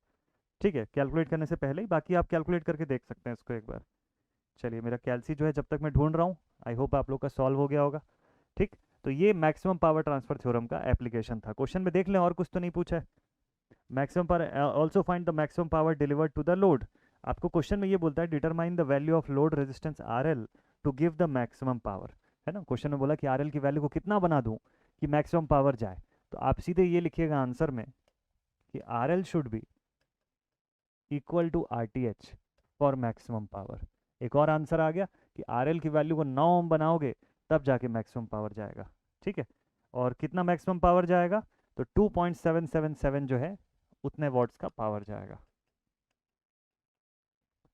S1: ठीक है, कैलकुलेट करने से पहले ही, बाकी आप कैलकुलेट करके देख सकते हैं इसको एक बार। चलिए मेरा कैलसी जो है जब तक मैं ढूंढ रहा हूँ, आई होप आप लोग का सॉल्व हो गया होगा। ठीक, तो ये मैक्सिमम पावर ट्रांसफर थ्योरम का एप्लीकेशन था। क्वेश्चन में देख लें और कुछ तो नहीं पूछा है। Maximum power, also find the maximum power delivered to the load. आपको क्वेश्चन में ये बोलता है determine the value of load resistance RL to give the maximum power, है ना। क्वेश्चन में बोला कि RL की वैल्यू को कितना बना दूं कि मैक्सिमम पावर जाए, तो आप सीधे ये लिखिएगा आंसर में कि RL should be equal to RTH for maximum power. एक और आंसर आ गया कि RL की वैल्यू को 9 ओम बनाओगे तब जाके मैक्सिमम पावर जाएगा। ठीक है, और कितना मैक्सिमम पावर जाएगा? तो 2.777 जो है उतने वॉट्स का पावर जाएगा,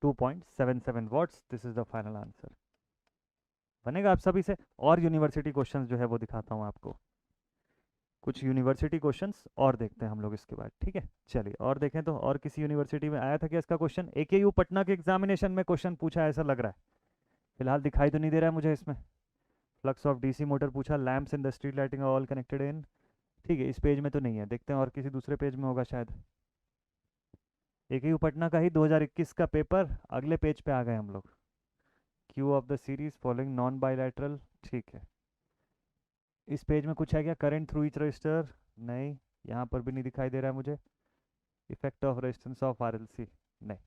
S1: 2.77 watts. This is the final answer. बनेगा आप सभी से। और यूनिवर्सिटी क्वेश्चंस जो है वो दिखाता हूँ आपको, कुछ यूनिवर्सिटी क्वेश्चंस और देखते हैं हम लोग इसके बाद। ठीक है, चलिए और देखें तो और किसी यूनिवर्सिटी में आया था क्या इसका क्वेश्चन? AKU पटना के एग्जामिनेशन में क्वेश्चन पूछा ऐसा लग रहा है, फिलहाल दिखाई तो नहीं दे रहा है मुझे इसमें। फ्लक्स ऑफ DC मोटर पूछा, lamps in the street lighting all connected in. ठीक है, इस पेज में तो नहीं है, देखते हैं और किसी दूसरे पेज में होगा शायद। AKU पटना का ही 2021 का पेपर, अगले पेज पे आ गए हम लोग। Q of the series following non bilateral, ठीक है। इस पेज में कुछ है क्या? करंट थ्रू ईच रजिस्टर, नहीं, यहाँ पर भी नहीं दिखाई दे रहा है मुझे। Effect of resistance of RLC, नहीं,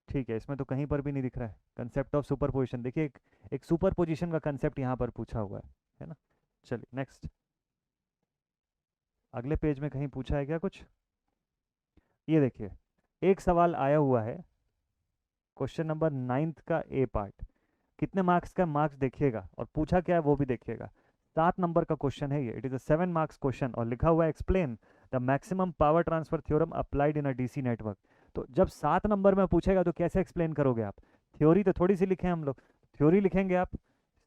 S1: ठीक है, इसमें तो कहीं पर भी नहीं दिख रहा है। कंसेप्ट ऑफ सुपरपोजिशन, देखिए एक सुपरपोजिशन का कंसेप्ट यहाँ पर पूछा हुआ है ना। चलिए नेक्स्ट, अगले पेज में कहीं पूछा है क्या कुछ? ये देखिए एक सवाल आया हुआ है, क्वेश्चन नंबर 9th का A पार्ट। कितने मार्क्स का? मार्क्स देखिएगा और पूछा क्या है वो भी देखिएगा। 7 नंबर का क्वेश्चन है ये, it is a 7 marks question और लिखा हुआ है explain the maximum power transfer theorem applied in a DC network. तो जब 7 नंबर में पूछेगा तो कैसे एक्सप्लेन करोगे आप? थ्योरी तो थोड़ी सी लिखे हम लोग, थ्योरी लिखेंगे आप,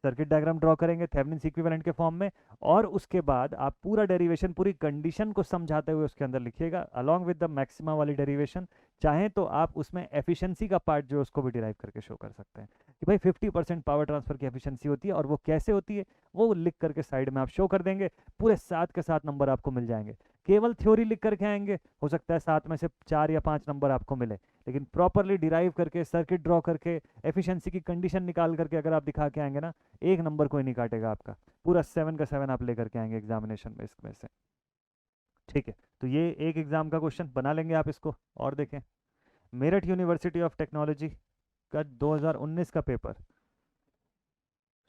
S1: सर्किट डायग्राम ड्रॉ करेंगे थेवेनिन्स इक्विवेलेंट के फॉर्म में, और उसके बाद आप पूरा डेरिवेशन, पूरी कंडीशन को समझाते हुए उसके अंदर लिखिएगा अलॉन्ग विद द मैक्सिमा वाली डेरिवेशन। चाहें तो आप उसमें एफिशिएंसी का पार्ट जो उसको भी डिराइव करके शो कर सकते हैं कि भाई 50% पावर ट्रांसफर की एफिशिएंसी होती है और वो कैसे होती है वो लिख करके साइड में आप शो कर देंगे, पूरे 7 के 7 नंबर आपको मिल जाएंगे। केवल थ्योरी लिख करके आएंगे, हो सकता है 7 में से 4 या 5 नंबर आपको मिले, लेकिन प्रॉपरली डिराइव करके, सर्किट ड्रॉ करके, एफिशिएंसी की कंडीशन निकाल करके अगर आप दिखा के आएंगे ना, एक नंबर कोई नहीं काटेगा आपका, पूरा 7 का 7 आप लेकर के आएंगे एग्जामिनेशन में इसमें से। ठीक है, तो ये एक एग्जाम का क्वेश्चन बना लेंगे आप इसको। और देखें, मेरठ यूनिवर्सिटी ऑफ टेक्नोलॉजी का 2019 का पेपर,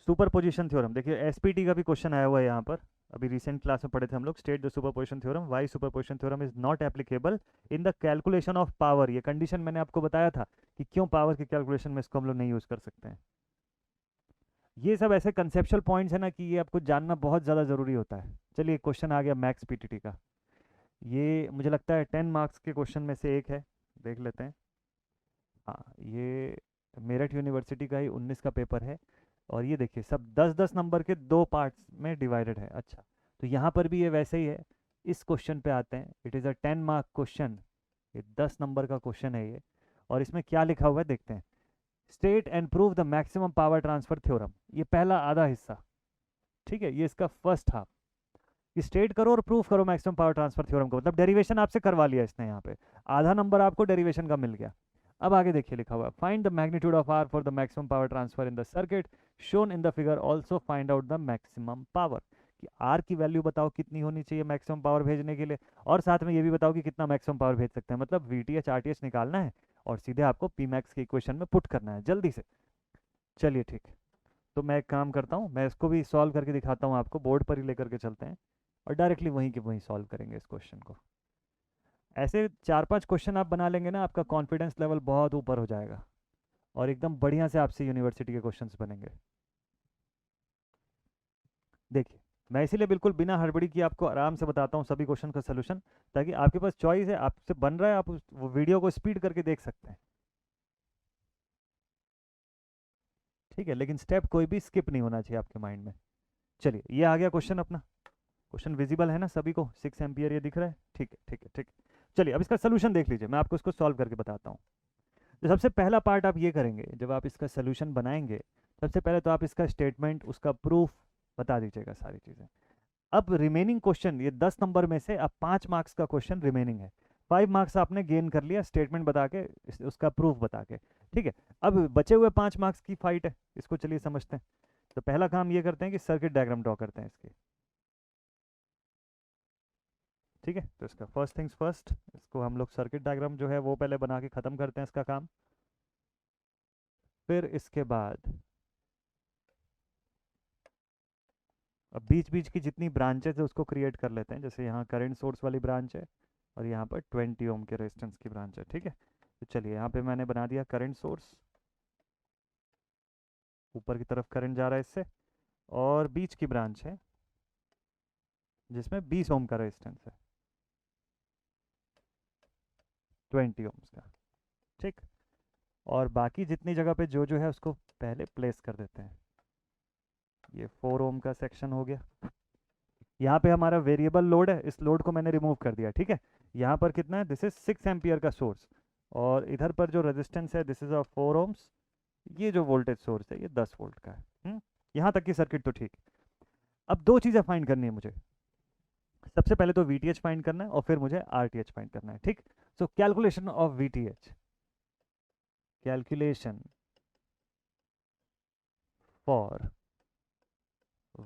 S1: सुपर पोजिशन थ्योरम। देखिए एसपीटी का भी क्वेश्चन आया हुआ है यहाँ पर, अभी रिसेंट क्लास में पढ़े थे हम लोग। State the superposition theorem, why superposition theorem is not applicable in the calculation of power. ये कंडीशन मैंने आपको बताया था कि क्यों पावर की कैलकुलेशन में इसको हम लोग नहीं यूज़ कर सकते हैं। ये सब ऐसे कंसेप्चुअल पॉइंट्स है ना कि ये आपको जानना बहुत ज़्यादा ज़रूरी होता है। चलिए क्वेश्चन आ गया मैक्स पीटीटी का, ये मुझे लगता है 10 मार्क्स के क्वेश्चन में से एक है, देख लेते हैं। हाँ, ये मेरठ यूनिवर्सिटी का ही 19 का पेपर है, और ये देखिए सब 10-10 नंबर के 2 पार्ट्स में डिवाइडेड है। अच्छा, तो यहाँ पर भी ये वैसे ही है। इस क्वेश्चन पे आते हैं, it is a 10 mark question, ये 10 नंबर का क्वेश्चन है ये। और इसमें क्या लिखा हुआ है देखते हैं, state and prove the maximum power transfer theorem, ये पहला आधा हिस्सा। ठीक है, ये इसका फर्स्ट हाफ, कि स्टेट करो और प्रूफ करो मैक्सिमम पावर ट्रांसफर थ्योरम को, मतलब डेरिवेशन आपसे करवा लिया इसने यहाँ पे, आधा नंबर आपको डेरिवेशन का मिल गया। अब आगे देखिए लिखा हुआ, find the magnitude of R for the maximum power transfer in the circuit shown in the figure, also find out the maximum power, कि आर की वैल्यू बताओ कितनी होनी चाहिए मैक्सिमम पावर भेजने के लिए, और साथ में ये भी बताओ कि कितना मैक्सिमम पावर भेज सकते हैं, मतलब वीटीएच आरटीएच निकालना है और सीधे आपको पी मैक्स के इक्वेशन में पुट करना है जल्दी से। चलिए ठीक है, तो मैं एक काम करता हूँ, मैं इसको भी सॉल्व करके दिखाता हूँ आपको, बोर्ड पर ही लेकर के चलते हैं और डायरेक्टली वहीं के वहीं सॉल्व करेंगे इस क्वेश्चन को। ऐसे 4-5 क्वेश्चन आप बना लेंगे ना, आपका कॉन्फिडेंस लेवल बहुत ऊपर हो जाएगा और एकदम बढ़िया से आपसे यूनिवर्सिटी के क्वेश्चंस बनेंगे। देखिए, मैं इसीलिए बिल्कुल बिना हड़बड़ी किए आपको आराम से बताता हूँ सभी क्वेश्चन का सोल्यूशन, ताकि आपके पास चॉइस है, आपसे बन रहा है, आप वो वीडियो को स्पीड करके देख सकते हैं। ठीक है, लेकिन स्टेप कोई भी स्किप नहीं होना चाहिए आपके माइंड में। चलिए, ये आ गया क्वेश्चन अपना, क्वेश्चन विजिबल है ना सभी को, 6 एम्पियर ये दिख रहा है। ठीक है ठीक है ठीक है, चलिए अब इसका सोल्यूशन देख लीजिए, मैं आपको इसको सॉल्व करके बताता हूँ। तो सबसे पहला पार्ट आप ये करेंगे, जब आप इसका सोल्यूशन बनाएंगे, सबसे पहले तो आप इसका स्टेटमेंट, उसका प्रूफ बता दीजिएगा सारी चीज़ें। अब रिमेनिंग क्वेश्चन, ये 10 नंबर में से अब 5 मार्क्स का क्वेश्चन रिमेनिंग है, 5 मार्क्स आपने गेन कर लिया स्टेटमेंट बता के, उसका प्रूफ बता के। ठीक है, अब बचे हुए 5 मार्क्स की फाइट है, इसको चलिए समझते हैं। तो पहला काम ये करते हैं कि सर्किट डायग्राम ड्रॉ करते हैं इसकी। ठीक है, तो इसका फर्स्ट थिंग्स फर्स्ट, इसको हम लोग सर्किट डायग्राम जो है वो पहले बना के ख़त्म करते हैं इसका काम। फिर इसके बाद अब बीच बीच की जितनी ब्रांचेस है उसको क्रिएट कर लेते हैं, जैसे यहाँ करंट सोर्स वाली ब्रांच है और यहाँ पर 20 ओम के रेजिस्टेंस की ब्रांच है। ठीक है, तो चलिए यहाँ पे मैंने बना दिया करंट सोर्स, ऊपर की तरफ करंट जा रहा है इससे, और बीच की ब्रांच है जिसमें 20 ओम का रेजिस्टेंस है, 20 ओम्स का। ठीक, और बाकी जितनी जगह पे जो जो है उसको पहले प्लेस कर देते हैं। ये 4 ओम का सेक्शन हो गया। यहाँ पे हमारा वेरिएबल लोड है, इस लोड को मैंने रिमूव कर दिया। ठीक है, यहाँ पर कितना है, दिस इज 6 एम्पियर का सोर्स, और इधर पर जो रेजिस्टेंस है दिस इज अ 4 ओम्स, ये जो वोल्टेज सोर्स है ये 10 वोल्ट का है। यहाँ तक की सर्किट तो ठीक। अब दो चीज़ें फाइंड करनी है मुझे, सबसे पहले तो वीटीएच फाइंड करना है और फिर मुझे आरटीएच फाइंड करना है। ठीक, so calculation of VTH, calculation for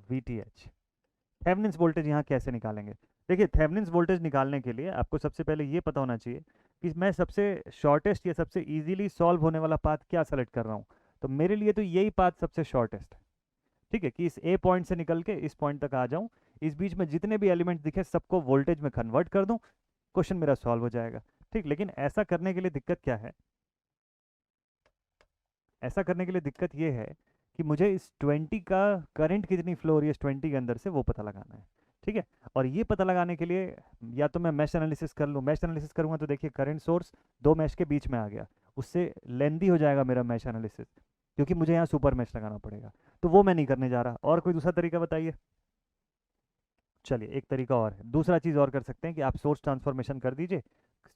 S1: VTH, Thevenin's voltage यहाँ कैसे निकालेंगे। देखिए, थेवेनिन्स वोल्टेज निकालने के लिए आपको सबसे पहले ये पता होना चाहिए कि मैं सबसे शॉर्टेस्ट या सबसे इजीली सॉल्व होने वाला पाथ क्या सेलेक्ट कर रहा हूँ। तो मेरे लिए तो यही पाथ सबसे शॉर्टेस्ट है। ठीक है, कि इस ए पॉइंट से निकल के इस पॉइंट तक आ जाऊँ, इस बीच में जितने भी एलिमेंट दिखे सबको वोल्टेज में कन्वर्ट कर दूँ, क्वेश्चन मेरा सॉल्व हो जाएगा। ठीक, लेकिन ऐसा करने के लिए दिक्कत क्या है, ऐसा करने के लिए दिक्कत ये है कि मुझे इस 20 का करंट कितनी फ्लो हो रही है इस 20 के अंदर से, वो पता लगाना है। ठीक है, और ये पता लगाने के लिए या तो मैं मैश एनालिसिस कर लूँ, मैश एनालिसिस करूँगा तो देखिए करंट सोर्स 2 मैश के बीच में आ गया, उससे लेंदी हो जाएगा मेरा मैश एनालिसिस, क्योंकि मुझे यहाँ सुपर मैश लगाना पड़ेगा, तो वो मैं नहीं करने जा रहा। और कोई दूसरा तरीका बताइए। चलिए एक तरीका और है, दूसरा चीज़ और कर सकते हैं कि आप सोर्स ट्रांसफॉर्मेशन कर दीजिए,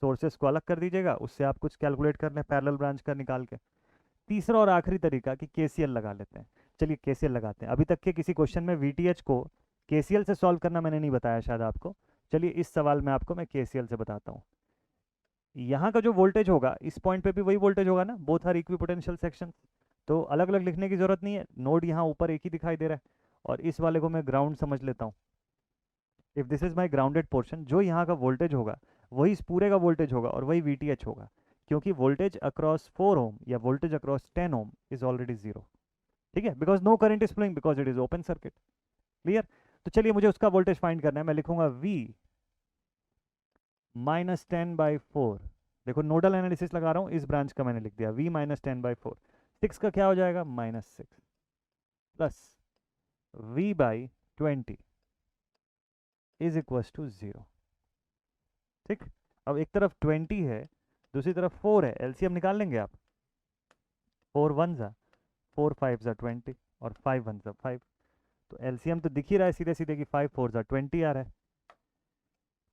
S1: सोर्सेस को अलग कर दीजिएगा, उससे आप कुछ कैलकुलेट कर लें पैरेलल ब्रांच का निकाल के। तीसरा और आखिरी तरीका कि केसीएल लगा लेते हैं। चलिए केसीएल लगाते हैं। अभी तक के किसी क्वेश्चन में वीटीएच को केसीएल से सॉल्व करना मैंने नहीं बताया शायद आपको। चलिए इस सवाल में आपको मैं केसीएल से बताता हूँ। यहाँ का जो वोल्टेज होगा इस पॉइंट पे भी वही वोल्टेज होगा ना, बोथ आर इक्विपोटेंशियल सेक्शन, तो अलग अलग लिखने की जरूरत नहीं है, नोड यहाँ ऊपर एक ही दिखाई दे रहा है। और इस वाले को मैं ग्राउंड समझ लेता हूँ। If this is my grounded portion, जो यहाँ का वोल्टेज होगा वही इस पूरे का वोल्टेज होगा और वही वीटीएच होगा, क्योंकि वोल्टेज अक्रॉस 4 ओम या voltage across 10 ohm is already zero. ठीक है, because no current is flowing because it is open circuit. Clear? तो चलिए मुझे उसका वोल्टेज फाइंड करना है, मैं लिखूंगा V -10/4। देखो नोडल एनालिसिस लगा रहा हूँ, इस ब्रांच का मैंने लिख दिया V -10/4। 6 का क्या हो जाएगा, -6 plus V/20 is equal to 0। ठीक, अब एक तरफ 20 है, दूसरी तरफ 4 है, एलसीएम निकाल लेंगे आप। 4 1 जा 4 5 जा 20 और 5 1 जा 5, तो एलसीएम तो दिख ही रहा है सीधे सीधे कि 5 4 जा 20 आ रहा है।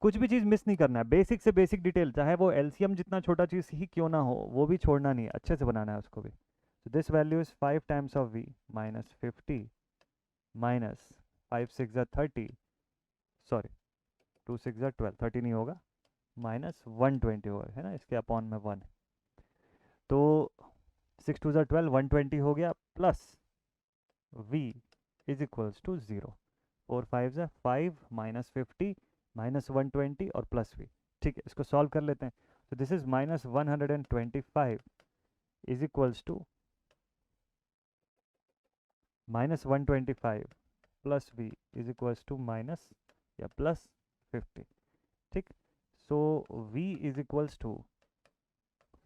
S1: कुछ भी चीज़ मिस नहीं करना है, बेसिक से बेसिक डिटेल, चाहे वो एलसीएम जितना छोटा चीज़ ही क्यों ना हो वो भी छोड़ना नहीं है, अच्छे से बनाना है उसको भी। तो this value is 5 times of V -50 minus 5 6 जा 30, सॉरी 2 6 जा 12, 30 नहीं होगा, -120 होगा, है ना, इसके अपॉन में 1, तो 6 2 जा 12, 120 हो गया, plus V is equals to 0, 4 5 जा 5 -50 -120 और प्लस V। ठीक है, इसको सॉल्व कर लेते हैं। तो this is -125 is equals to -125 plus V is equals to minus या प्लस 50। ठीक, so V is equals to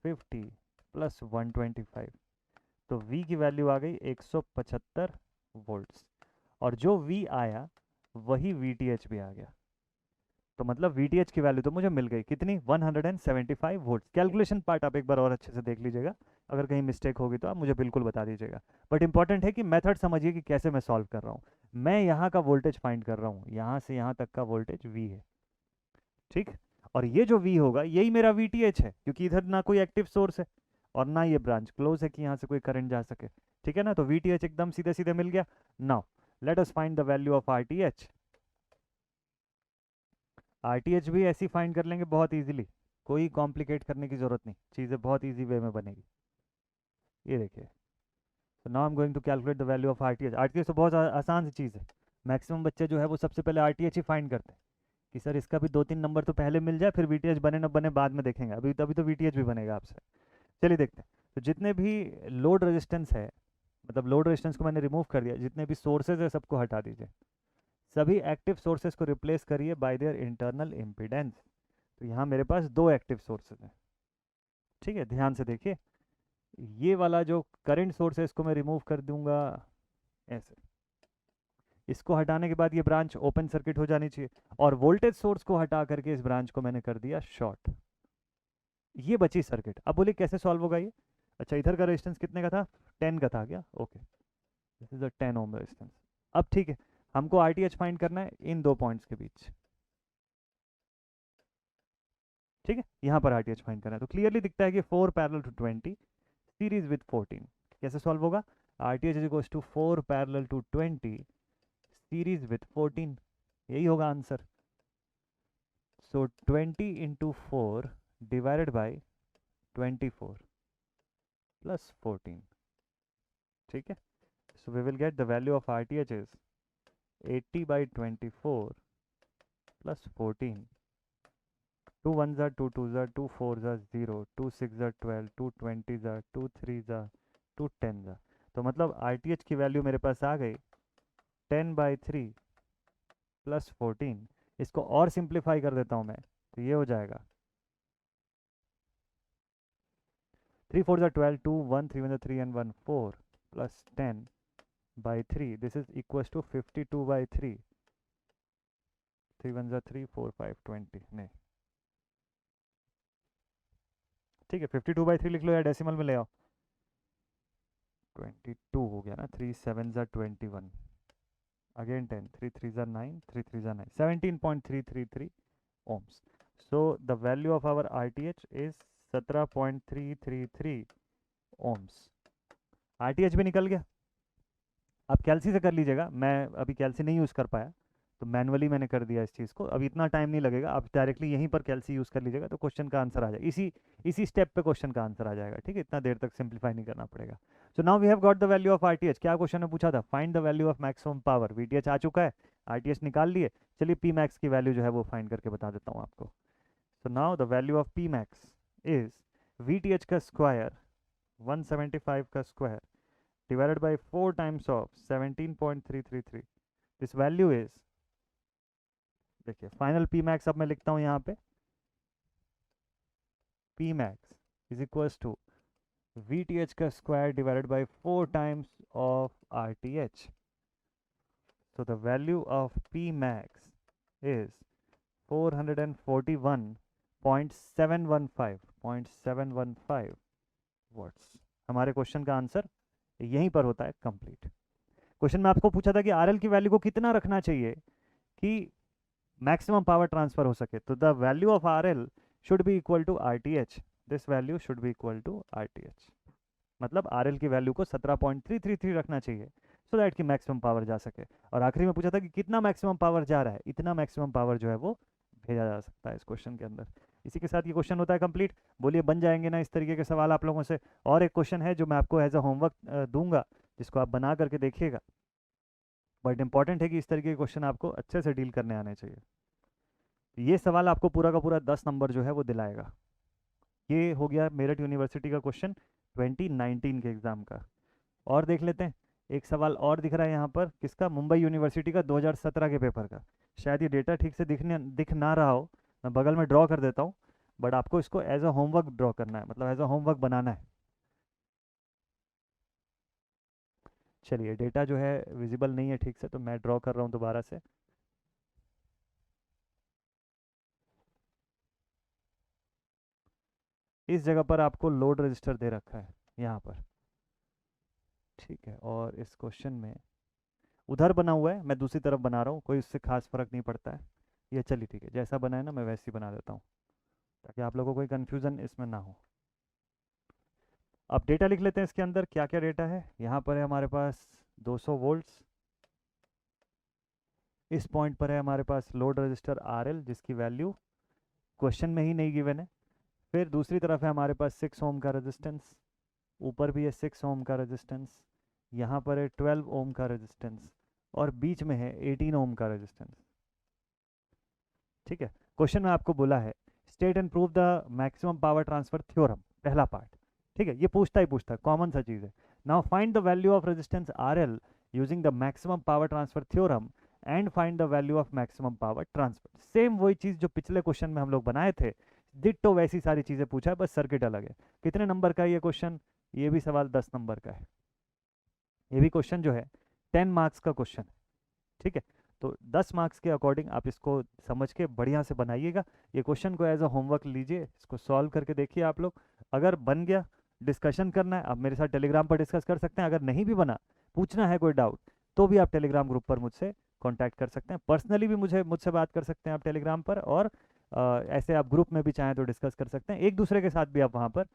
S1: 50 plus 125, तो V की वैल्यू आ गई 175 वोल्ट्स, और जो V आया वही VTH भी आ गया। तो मतलब VTH की वैल्यू तो मुझे मिल गई कितनी, 175 वोल्ट्स। कैलकुलेशन पार्ट आप एक बार और अच्छे से देख लीजिएगा, अगर कहीं मिस्टेक होगी तो आप मुझे बिल्कुल बता दीजिएगा, बट इंपॉर्टेंट है कि मेथड समझिए कि कैसे मैं सॉल्व कर रहा हूँ। मैं यहाँ का वोल्टेज फाइंड कर रहा हूँ, यहाँ से यहाँ तक का वोल्टेज V है। ठीक, और ये जो V होगा यही मेरा VTH है, क्योंकि इधर ना कोई एक्टिव सोर्स है और ना ये ब्रांच क्लोज है कि यहाँ से कोई करंट जा सके। ठीक है ना, तो VTH एकदम सीधे सीधे मिल गया। Now let us find the value of RTH। RTH भी ऐसी फाइंड कर लेंगे बहुत इजीली, कोई कॉम्प्लिकेट करने की जरूरत नहीं, चीज़ें बहुत इजी वे में बनेगी। ये देखिए, तो now I am going to calculate the value of RTH। RTH तो बहुत आसान सी चीज़ है, मैक्सिमम बच्चे जो है वो सबसे पहले RTH ही फाइंड करते हैं कि सर इसका भी 2 3 नंबर तो पहले मिल जाए, फिर VTH बने न बने बाद में देखेंगे, अभी तभी तो VTH भी बनेगा आपसे। चलिए देखते हैं, तो जितने भी लोड रेजिस्टेंस है, मतलब लोड रेजिस्टेंस को मैंने रिमूव कर दिया, जितने भी सोर्सेज है सबको हटा दीजिए, सभी एक्टिव सोर्सेज को रिप्लेस करिए बाय देयर इंटरनल इम्पीडेंस। तो यहाँ मेरे पास 2 एक्टिव सोर्सेज हैं। ठीक है, ध्यान से देखिए, ये वाला जो करंट सोर्स है इसको मैं रिमूव कर दूंगा ऐसे, इसको हटाने के बाद ये ब्रांच ओपन सर्किट हो जानी चाहिए, और वोल्टेज सोर्स को हटा करके इस ब्रांच को मैंने कर दिया शॉर्ट। ये बची सर्किट। अब बोलिए कैसे सॉल्व होगा ये। अच्छा, इधर का रेजिस्टेंस कितने का था, 10 का था क्या, okay, this is a 10 ohm resistance. अब ठीक है, हमको RTH फाइंड करना है इन 2 पॉइंट्स के बीच। ठीक है, यहाँ पर RTH फाइंड करना है, तो क्लियरली दिखता है कि 4 पैरेलल टू 20 सीरीज विद 14। कैसे सॉल्व होगा, RTH is equals to 4 parallel to 20 series with 14, यही होगा answer. So 20 into 4 divided by 24 plus 14। ठीक है, so we will get the value of RTH is 80/24 plus 14, 2 1s are 2 2s are 2 4s are 0, 2 6s are 12, 2 20s are 2 3s are 2 10s are, तो मतलब RTH की value मेरे पास आ गई 10/3 plus 14। इसको और simplify कर देता हूँ मैं, तो ये हो जाएगा 3 4s are 12, 2 1 3 1 3 and 1 4 plus 10/3, this is equals to 52/3, 3 1s are 3 4 5 20, नहीं ठीक है, 52/3 लिख लो या डेसिमल में ले आओ, 22 हो गया ना, 3 7s are 21, again 10, 3 3s are 9, 3 3s are 9, 17.333 ohms. So the value of our RTH is 17.333 ohms. RTH भी निकल गया। आप कैल्सी से कर लीजिएगा, मैं अभी कैल्सी नहीं यूज़ कर पाया, तो मैनुअली मैंने कर दिया इस चीज़ को, अब इतना टाइम नहीं लगेगा, आप डायरेक्टली यहीं पर कैलसी यूज़ कर लीजिएगा तो क्वेश्चन का आंसर आ जाएगा, इसी स्टेप पे क्वेश्चन का आंसर आ जाएगा, ठीक है, इतना देर तक सिंप्लीफाई नहीं करना पड़ेगा। So now we have got the value of R T H. क्या क्वेश्चन ने पूछा था? Find the value of maximum power. V T H आ चुका है, आरटीएच निकाल लिए, चलिए पी मैक्स की वैल्यू जो है वो फाइंड करके बता देता हूँ आपको। So now the value of P max is V T H का स्क्वायर 175 का square divided by 4 times of 17.333. This value is, देखिए फाइनल पी मैक्स अब मैं लिखता हूं यहां पे, P max is equals to V T H का square divided by 4 times of R T H. So the value of P max is 441.715 watts. हमारे question का आंसर यहीं पर होता है कंप्लीट। क्वेश्चन में आपको पूछा था कि आरएल की वैल्यू को कितना रखना चाहिए कि मैक्सिमम पावर ट्रांसफर हो सके, तो the value of RL should be equal to RTH. This value should be equal to RTH, मतलब आरएल की वैल्यू को 17.333 रखना चाहिए सो दैट कि मैक्सिमम पावर जा सके। और आखिरी में पूछा था कि कितना मैक्सिमम पावर जा रहा है, इतना मैक्सिमम पावर जो है वो भेजा जा सकता है इस क्वेश्चन के अंदर। इसी के साथ ये क्वेश्चन होता है कंप्लीट। बोलिए बन जाएंगे ना इस तरीके के सवाल आप लोगों से? और एक क्वेश्चन है जो मैं आपको एज अ होमवर्क दूंगा, जिसको आप बना करके देखिएगा। बट इंपॉर्टेंट है कि इस तरीके के क्वेश्चन आपको अच्छे से डील करने आने चाहिए। ये सवाल आपको पूरा का पूरा 10 नंबर जो है वो दिलाएगा। ये हो गया मेरठ यूनिवर्सिटी का क्वेश्चन 2019 के एग्ज़ाम का। और देख लेते हैं, एक सवाल और दिख रहा है यहाँ पर, किसका? मुंबई यूनिवर्सिटी का 2017 के पेपर का। शायद ये डेटा ठीक से दिख ना रहा हो, मैं बगल में ड्रॉ कर देता हूँ, बट आपको इसको एज अ होमवर्क ड्रॉ करना है, मतलब एज अ होमवर्क बनाना है। चलिए डेटा जो है विजिबल नहीं है ठीक से, तो मैं ड्रॉ कर रहा हूँ दोबारा से। इस जगह पर आपको लोड रजिस्टर दे रखा है यहाँ पर, ठीक है। और इस क्वेश्चन में उधर बना हुआ है, मैं दूसरी तरफ बना रहा हूँ, कोई उससे खास फर्क नहीं पड़ता है। ये चलिए ठीक है, जैसा बना है ना मैं वैसे ही बना देता हूँ, ताकि आप लोगों को कोई कन्फ्यूज़न इसमें ना हो। अब डेटा लिख लेते हैं इसके अंदर, क्या क्या डेटा है। यहाँ पर है हमारे पास 200 वोल्ट्स, इस पॉइंट पर है हमारे पास लोड रजिस्टर RL जिसकी वैल्यू क्वेश्चन में ही नहीं गिवन है। फिर दूसरी तरफ है हमारे पास 6 ओम का रेजिस्टेंस, ऊपर भी है 6 ओम का रेजिस्टेंस, यहाँ पर है 12 ओम का रेजिस्टेंस, और बीच में है 18 ओम का रेजिस्टेंस, ठीक है। क्वेश्चन में आपको बोला है state and prove the maximum power transfer theorem, पहला पार्ट, ठीक है। ये पूछता ही पूछता है, कॉमन सा चीज़ है। Now find the value of resistance RL using the maximum power transfer theorem and find the value of maximum power transfer. Same वही चीज़ जो पिछले क्वेश्चन में हम लोग बनाए थे, डिट्टो वैसी सारी चीज़ें पूछा है, बस सर्किट अलग है। कितने नंबर का है ये क्वेश्चन? ये भी सवाल 10 नंबर का है। ये भी क्वेश्चन जो है 10 मार्क्स का क्वेश्चन है, ठीक है। तो 10 मार्क्स के अकॉर्डिंग आप इसको समझ के बढ़िया से बनाइएगा। ये क्वेश्चन को एज अ होमवर्क लीजिए, इसको सॉल्व करके देखिए आप लोग। अगर बन गया, डिस्कशन करना है, आप मेरे साथ टेलीग्राम पर डिस्कस कर सकते हैं। अगर नहीं भी बना, पूछना है कोई डाउट, तो भी आप टेलीग्राम ग्रुप पर मुझसे कॉन्टैक्ट कर सकते हैं। पर्सनली भी मुझसे बात कर सकते हैं आप टेलीग्राम पर, और ऐसे आप ग्रुप में भी चाहें तो डिस्कस कर सकते हैं। एक दूसरे के साथ भी आप वहाँ पर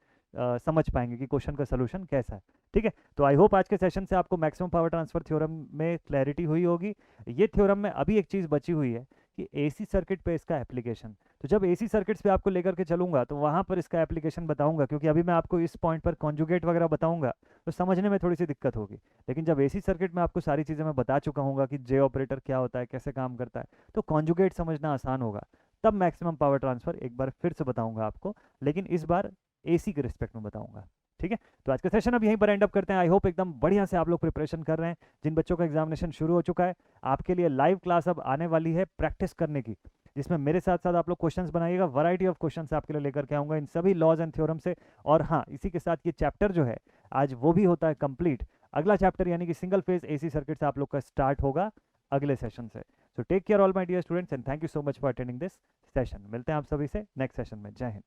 S1: समझ पाएंगे कि क्वेश्चन का सोल्यूशन कैसा है, ठीक है। तो आई होप आज के सेशन से आपको मैक्सिमम पावर ट्रांसफर थ्योरम में क्लैरिटी हुई होगी। ये थ्योरम में अभी एक चीज़ बची हुई है कि एसी सर्किट पे इसका एप्लीकेशन। तो जब एसी सर्किट्स पे आपको लेकर के चलूंगा तो वहाँ पर इसका एप्लीकेशन बताऊंगा, क्योंकि अभी मैं आपको इस पॉइंट पर कॉन्जुगेट वगैरह बताऊंगा तो समझने में थोड़ी सी दिक्कत होगी। लेकिन जब एसी सर्किट में आपको सारी चीज़ें मैं बता चुका हूँ कि जे ऑपरेटर क्या होता है, कैसे काम करता है, तो कॉन्जुगेट समझना आसान होगा। तब मैक्सिमम पावर ट्रांसफर एक बार फिर से बताऊंगा आपको, लेकिन इस बार एसी के रिस्पेक्ट में बताऊंगा, ठीक है। तो आज का सेशन अब यहीं पर एंड अप करते हैं। आई होप एकदम बढ़िया से आप लोग प्रिपरेशन कर रहे हैं। जिन बच्चों का एग्जामिनेशन शुरू हो चुका है, आपके लिए लाइव क्लास अब आने वाली है प्रैक्टिस करने की, जिसमें मेरे साथ साथ आप लोग क्वेश्चंस बनाइएगा। वैरायटी ऑफ क्वेश्चंस आपके लिए लेकर के आऊँगा इन सभी लॉज एंड थ्योरम से। और हाँ, इसी के साथ ये चैप्टर जो है आज वो भी होता है कंप्लीट। अगला चैप्टर यानी कि सिंगल फेज एसी सर्किट से आप लोग का स्टार्ट होगा अगले सेशन से। So take care all my dear students and thank you so much for attending this session. मिलते हैं आप सभी से नेक्स्ट सेशन में। जय हिंद।